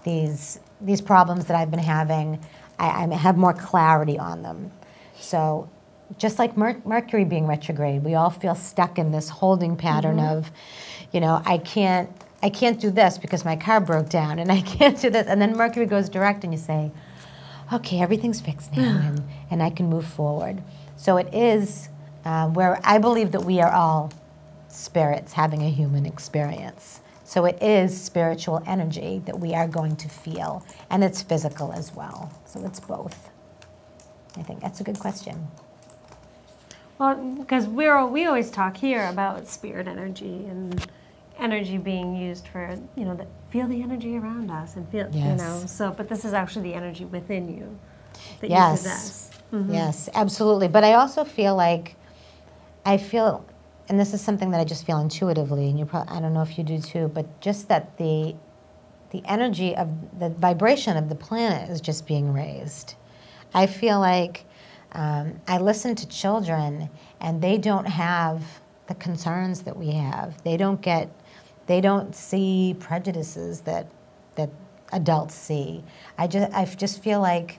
Speaker 2: these problems that I've been having. I have more clarity on them. So just like Mercury being retrograde, we all feel stuck in this holding pattern of, I can't do this because my car broke down, and I can't do this. And then Mercury goes direct, and you say, okay, everything's fixed now, and I can move forward. So it is where I believe that we are all spirits having a human experience. So it is spiritual energy that we are going to feel, and it's physical as well. So it's both. I think that's a good question.
Speaker 1: Well, because we always talk here about spirit energy and energy being used for, feel the energy around us and feel, so, but this is actually the energy within you that you possess.
Speaker 2: Yes, absolutely. But I also feel like, and this is something that I just feel intuitively, and I don't know if you do too, but just that the the energy of the vibration of the planet is just being raised. I feel like I listen to children, and they don't have the concerns that we have. They don't see prejudices that adults see. I just feel like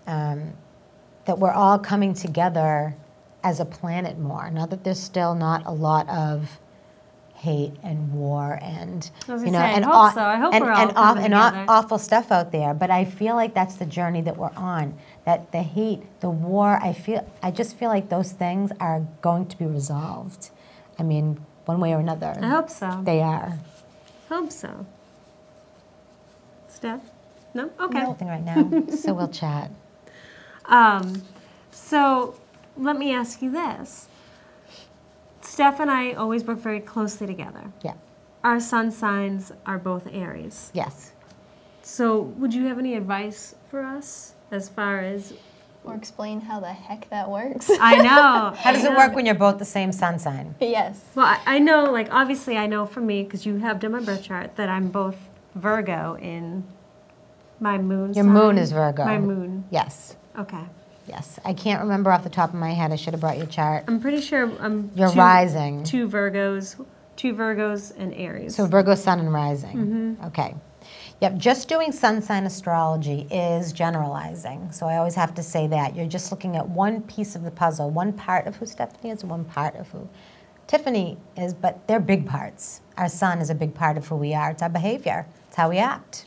Speaker 2: that we're all coming together as a planet more. Not that there's still not a lot of hate and war and awful stuff out there, but I feel like that's the journey that we're on. That the hate, the war, I just feel like those things are going to be resolved. I mean, one way or another.
Speaker 1: I hope so.
Speaker 2: They are.
Speaker 1: Hope so. Steph? No? Okay.
Speaker 2: Nothing right now, so we'll chat.
Speaker 1: So let me ask you this. Steph and I always work very closely together.
Speaker 2: Yeah.
Speaker 1: Our sun signs are both Aries.
Speaker 2: Yes.
Speaker 1: So would you have any advice for us as far as...
Speaker 3: Or explain how the heck that works.
Speaker 1: I know.
Speaker 2: How does it work when you're both the same sun sign?
Speaker 3: Yes.
Speaker 1: Well, I know, like, obviously I know for me, because you have done my birth chart, that I'm both Virgo in my moon
Speaker 2: Your
Speaker 1: sign.
Speaker 2: moon is Virgo.
Speaker 1: My moon.
Speaker 2: Yes.
Speaker 1: Okay.
Speaker 2: Yes. I can't remember off the top of my head. I should have brought your chart.
Speaker 1: I'm pretty sure I'm
Speaker 2: You're rising.
Speaker 1: Two Virgos and Aries.
Speaker 2: So Virgo sun and rising. Mm-hmm. Okay. Yep, just doing sun sign astrology is generalizing. So I always have to say that. You're just looking at one piece of the puzzle, one part of who Stephanie is, one part of who Tiffany is, but they're big parts. Our sun is a big part of who we are. It's our behavior. It's how we act.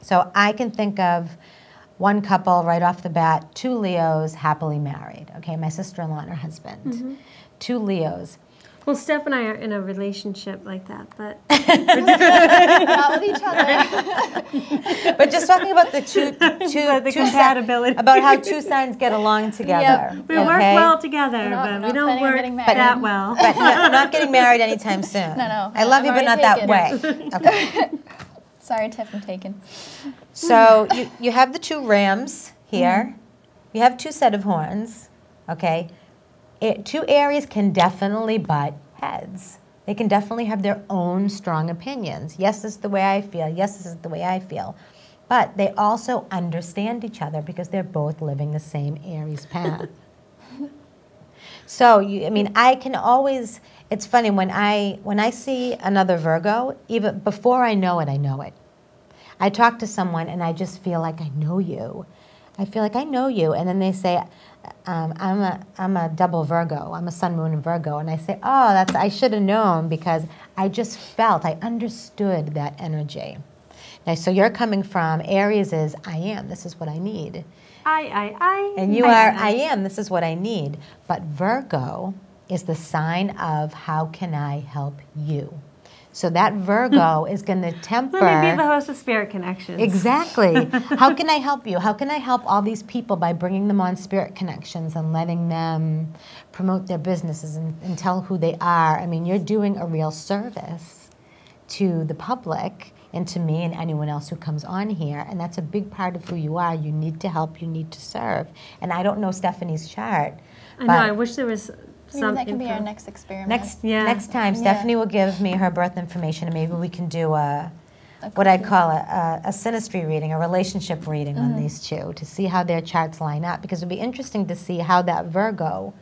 Speaker 2: So I can think of one couple right off the bat, 2 Leos happily married. Okay, my sister-in-law and her husband. Mm-hmm. 2 Leos.
Speaker 1: Well, Steph and I are in a relationship like that, but...
Speaker 3: Not with each other.
Speaker 2: But just talking about the
Speaker 1: compatibility.
Speaker 2: About how 2 signs get along together.
Speaker 1: Yep. We work well together, but we don't work that well.
Speaker 2: But not getting married anytime soon.
Speaker 3: No.
Speaker 2: I love you, but not that way. Okay.
Speaker 3: Sorry, Tiff, I'm taken.
Speaker 2: So you have the 2 rams here. You have 2 set of horns, okay? 2 Aries can definitely butt heads. They can definitely have their own strong opinions. Yes, this is the way I feel. Yes, this is the way I feel. But they also understand each other because they're both living the same Aries path. So, I can always, it's funny, when I see another Virgo, even before I know it, I know it. I talk to someone and I just feel like I know you. I feel like I know you. And then they say, I'm a double Virgo. I'm a sun, moon, and Virgo. And I say, oh, I should have known because I just felt, I understood that energy. Now, so you're coming from Aries is, I am, this is what I need.
Speaker 1: I.
Speaker 2: And you are, I am, this is what I need. But Virgo is the sign of how can I help you? So that Virgo is going to temper.
Speaker 1: Let me be the host of Spirit Connections.
Speaker 2: Exactly. How can I help you? How can I help all these people by bringing them on Spirit Connections and letting them promote their businesses and tell who they are? I mean, you're doing a real service to the public and to me and anyone else who comes on here, and that's a big part of who you are. You need to help. You need to serve. And I don't know Stephanie's chart.
Speaker 1: I know. I wish there was...
Speaker 3: Maybe that can be our next experiment.
Speaker 2: Next time, Stephanie will give me her birth information, and maybe we can do what I call a synastry reading, a relationship reading on these 2 to see how their charts line up, because it would be interesting to see how that Virgo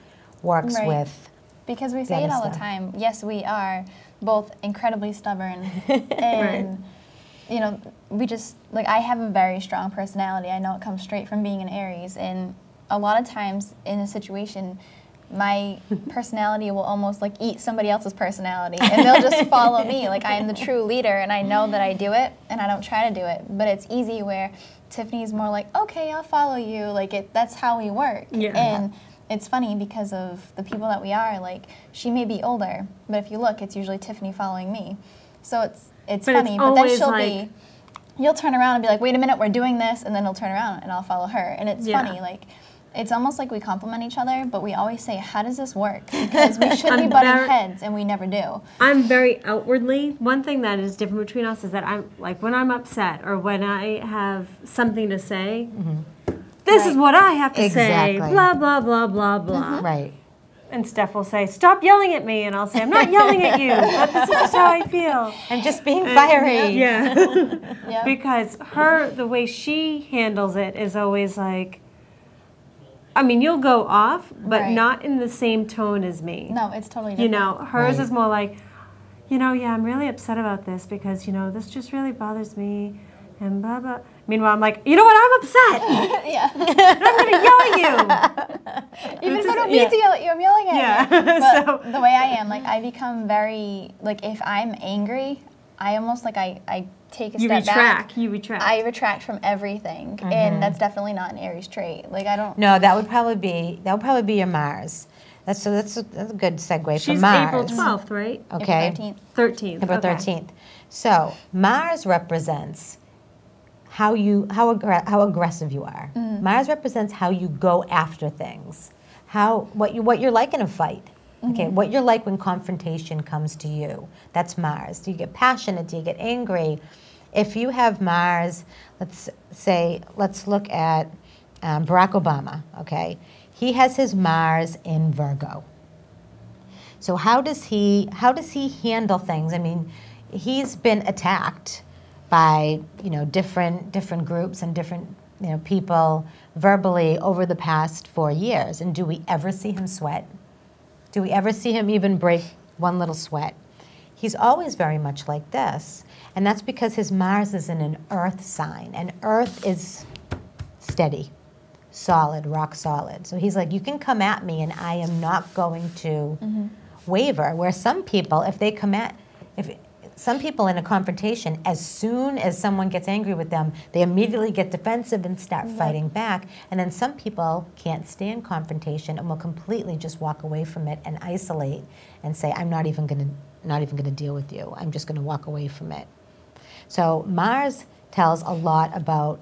Speaker 2: works with.
Speaker 3: Because we say it all the time. Yes, we are both incredibly stubborn, and we just I have a very strong personality. I know it comes straight from being an Aries, and a lot of times in a situation, my personality will almost eat somebody else's personality, and they'll just follow me. I am the true leader, and I know that I do it, and I don't try to do it. But it's easy where Tiffany's more like, okay, I'll follow you. That's how we work.
Speaker 1: Yeah.
Speaker 3: And it's funny because of the people that we are. She may be older, but if you look, it's usually Tiffany following me. So it's funny. But then she'll you'll turn around and be like, wait a minute, we're doing this, and then he'll turn around and I'll follow her. And it's funny, it's almost like we complement each other, but we always say, how does this work? Because we should be butting heads, and we never do.
Speaker 1: I'm very outwardly. One thing that is different between us is that I'm when I'm upset or when I have something to say, this is what I have to say, blah, blah, blah, blah, blah.
Speaker 2: Right.
Speaker 1: And Steph will say, "Stop yelling at me," and I'll say, "I'm not yelling at you. But this is just how I feel."
Speaker 2: I'm just being fiery.
Speaker 1: Yeah. Because the way she handles it is always like, I mean, you'll go off, but not in the same tone as me.
Speaker 3: No, it's totally different.
Speaker 1: You know, hers is more like, you know, yeah, I'm really upset about this because, you know, this just really bothers me, and blah, blah. Meanwhile, I'm like, you know what, I'm upset.
Speaker 3: Yeah.
Speaker 1: And I'm going to yell at you.
Speaker 3: Even if I don't mean to yell at you, I'm yelling at you. But
Speaker 1: So,
Speaker 3: the way I am, like, I become very, like, if I'm angry, I almost, like, I take a step back.
Speaker 1: You retract.
Speaker 3: I retract from everything, and that's definitely not an Aries trait. Like, I don't.
Speaker 2: No, that would probably be your Mars. That's a good segue for Mars.
Speaker 1: She's April 12th, right?
Speaker 2: Okay.
Speaker 3: April
Speaker 1: 13th.
Speaker 2: April 13th. So Mars represents how aggressive you are. Mars represents how you go after things, what you're like in a fight. Okay, what you're like when confrontation comes to you. That's Mars. Do you get passionate? Do you get angry? If you have Mars, let's look at Barack Obama. Okay, he has his Mars in Virgo. So how does he handle things? I mean, he's been attacked by different groups and different people verbally over the past 4 years. And do we ever see him sweat? Do we ever see him even break one little sweat? He's always very much like this. And that's because his Mars is in an earth sign. And earth is steady, solid, rock solid. So he's like, you can come at me and I am not going to waver. Where some people, some people in a confrontation, as soon as someone gets angry with them, they immediately get defensive and start fighting back. And then some people can't stand confrontation and will completely just walk away from it and isolate and say, I'm not even going to deal with you. I'm just going to walk away from it. So Mars tells a lot about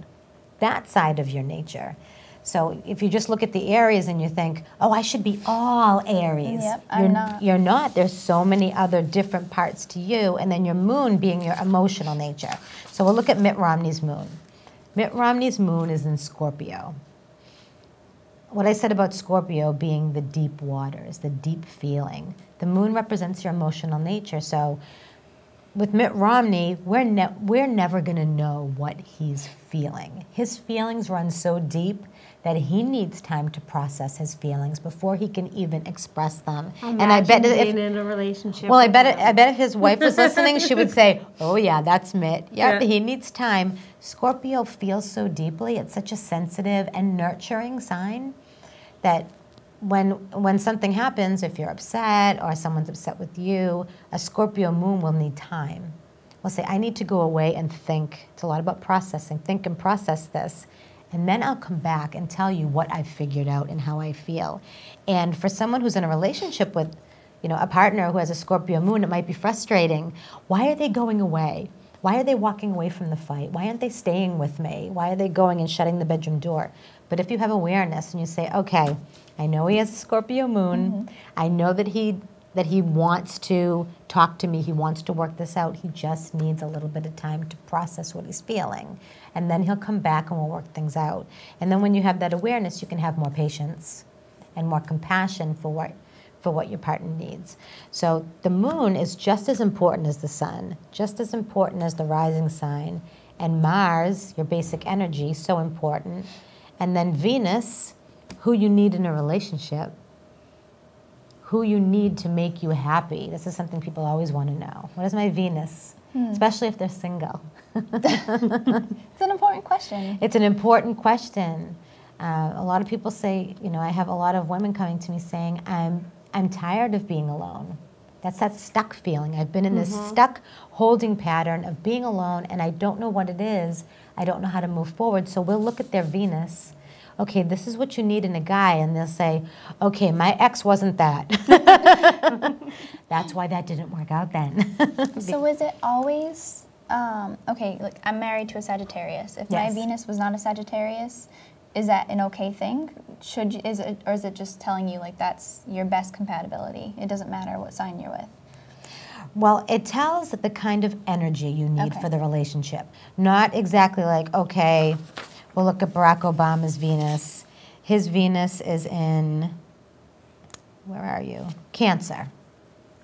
Speaker 2: that side of your nature. So if you just look at the Aries and you think, oh, I should be all Aries.
Speaker 3: Yep, I'm not.
Speaker 2: You're not. There's so many other different parts to you, and then your moon being your emotional nature. So we'll look at Mitt Romney's moon. Mitt Romney's moon is in Scorpio. What I said about Scorpio being the deep waters, the deep feeling. The moon represents your emotional nature. So with Mitt Romney, we're never going to know what he's feeling. His feelings run so deep that he needs time to process his feelings before he can even express them.
Speaker 1: And I bet being in a relationship.
Speaker 2: Well, I bet if his wife was listening, she would say, "Oh yeah, that's Mitt. Yep, he needs time." Scorpio feels so deeply. It's such a sensitive and nurturing sign that when something happens, if you're upset or someone's upset with you, a Scorpio moon will need time. We'll say, "I need to go away and think." It's a lot about processing. Think and process this. And then I'll come back and tell you what I've figured out and how I feel. And for someone who's in a relationship with, a partner who has a Scorpio moon, it might be frustrating. Why are they going away? Why are they walking away from the fight? Why aren't they staying with me? Why are they going and shutting the bedroom door? But if you have awareness and you say, okay, I know he has a Scorpio moon. I know that he wants to talk to me. He wants to work this out. He just needs a little bit of time to process what he's feeling. And then he'll come back and we'll work things out. And then when you have that awareness, you can have more patience and more compassion for what your partner needs. So the moon is just as important as the sun, just as important as the rising sign. And Mars, your basic energy, so important. And then Venus, who you need in a relationship, who you need to make you happy. This is something people always want to know. What is my Venus? Especially if they're single.
Speaker 3: It's an important question.
Speaker 2: It's an important question. A lot of people say, I have a lot of women coming to me saying, I'm tired of being alone. That's that stuck feeling. I've been in this stuck holding pattern of being alone, and I don't know what it is. I don't know how to move forward. So we'll look at their Venus. Okay, this is what you need in a guy, and they'll say, okay, my ex wasn't that. That's why that didn't work out then.
Speaker 3: So is it always, okay, like I'm married to a Sagittarius. If my Venus was not a Sagittarius, is that an okay thing? Or is it just telling you like that's your best compatibility? It doesn't matter what sign you're with.
Speaker 2: Well, it tells the kind of energy you need for the relationship. Not exactly like, okay, we'll look at Barack Obama's Venus. His Venus is in where are you? Cancer.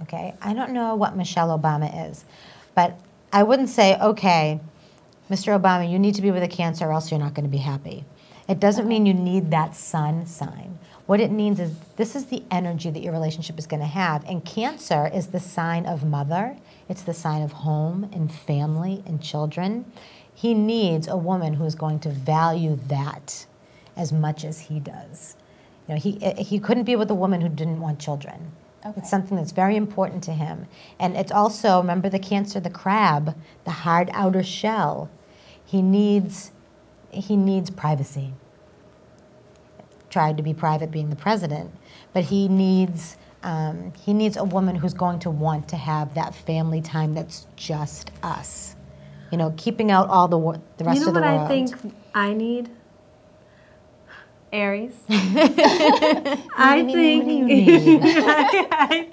Speaker 2: Okay, I don't know what Michelle Obama is, but I wouldn't say, okay, Mr. Obama, you need to be with a Cancer or else you're not going to be happy. It doesn't mean you need that sun sign. What it means is this is the energy that your relationship is going to have. And Cancer is the sign of mother. It's the sign of home and family and children. He needs a woman who is going to value that as much as he does. You know, he couldn't be with a woman who didn't want children. Okay. It's something that's very important to him. And it's also, remember the Cancer, the crab, the hard outer shell. He needs privacy. Tried to be private being the president, but he needs a woman who's going to want to have that family time that's just us. You know, keeping out all the rest of the world.
Speaker 1: You know what I think I need? Aries.
Speaker 2: I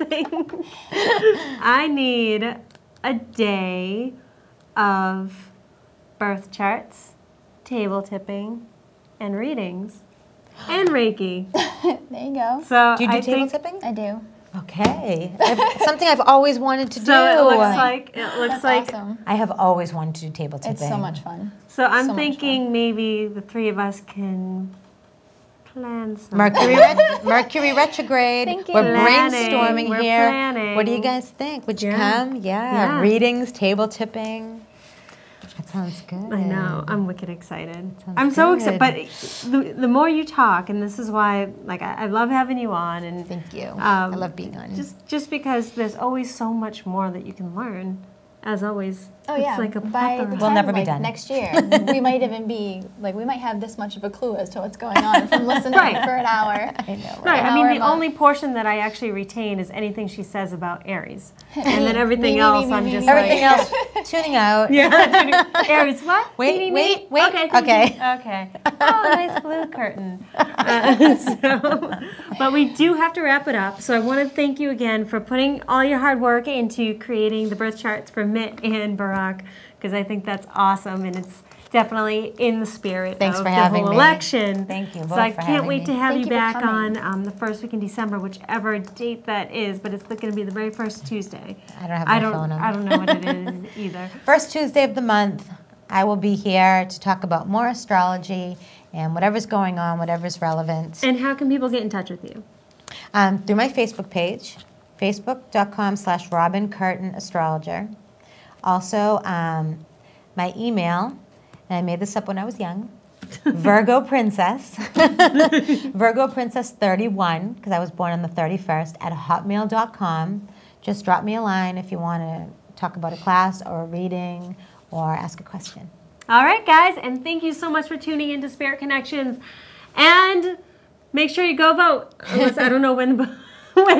Speaker 1: think I need a day of birth charts, table tipping, and readings, and Reiki.
Speaker 3: There you go.
Speaker 2: So do you do table tipping?
Speaker 3: I do.
Speaker 2: Okay, something I've always wanted to do.
Speaker 1: So it looks like
Speaker 3: awesome.
Speaker 2: I have always wanted to do table tipping.
Speaker 3: It's so much fun.
Speaker 1: So I'm thinking maybe the three of us can plan something.
Speaker 2: Mercury retrograde.
Speaker 3: Thank you.
Speaker 2: We're brainstorming
Speaker 1: We're
Speaker 2: here.
Speaker 1: planning.
Speaker 2: What do you guys think? Would you come? Yeah. Readings, table tipping. That sounds good.
Speaker 1: I know. I'm wicked excited. I'm so excited. But the more you talk, and this is why, like, I love having you on. And
Speaker 2: thank you. I love being on.
Speaker 1: Just because there's always so much more that you can learn. As always,
Speaker 3: it's
Speaker 1: like a
Speaker 3: by the time,
Speaker 2: we'll never be done.
Speaker 3: Next year, we might even be, like, we might have this much of a clue as to what's going on from listening for an hour.
Speaker 2: I know.
Speaker 1: Right. I mean, the only portion that I actually retain is anything she says about Aries. And then everything else, I'm just
Speaker 2: everything else, tuning out.
Speaker 1: Yeah. Aries, what?
Speaker 2: Wait.
Speaker 1: Okay. Oh, nice blue curtain. But we do have to wrap it up. So I want to thank you again for putting all your hard work into creating the birth charts for Mitt and Barack, because I think that's awesome, and it's definitely in the spirit of the whole election.
Speaker 2: Thank you both
Speaker 1: so I can't wait to have you back on the first week in December, whichever date that is, but it's going to be the very first Tuesday.
Speaker 2: I don't have my phone on.
Speaker 1: I don't know what it is either.
Speaker 2: First Tuesday of the month, I will be here to talk about more astrology and whatever's going on, whatever's relevant.
Speaker 1: And how can people get in touch with you?
Speaker 2: Through my Facebook page, facebook.com/Robin Curtin Astrologer. Also, my email, and I made this up when I was young, Virgo Princess, Virgo Princess 31, because I was born on the 31st, at hotmail.com. Just drop me a line if you want to talk about a class or a reading or ask a question.
Speaker 1: All right, guys, and thank you so much for tuning into Spirit Connections. And make sure you go vote. Unless I don't know when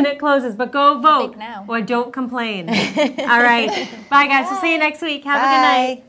Speaker 1: it closes, but go vote
Speaker 3: now.
Speaker 1: Or don't complain. All right. Bye, guys. We'll see you next week. Have a good night.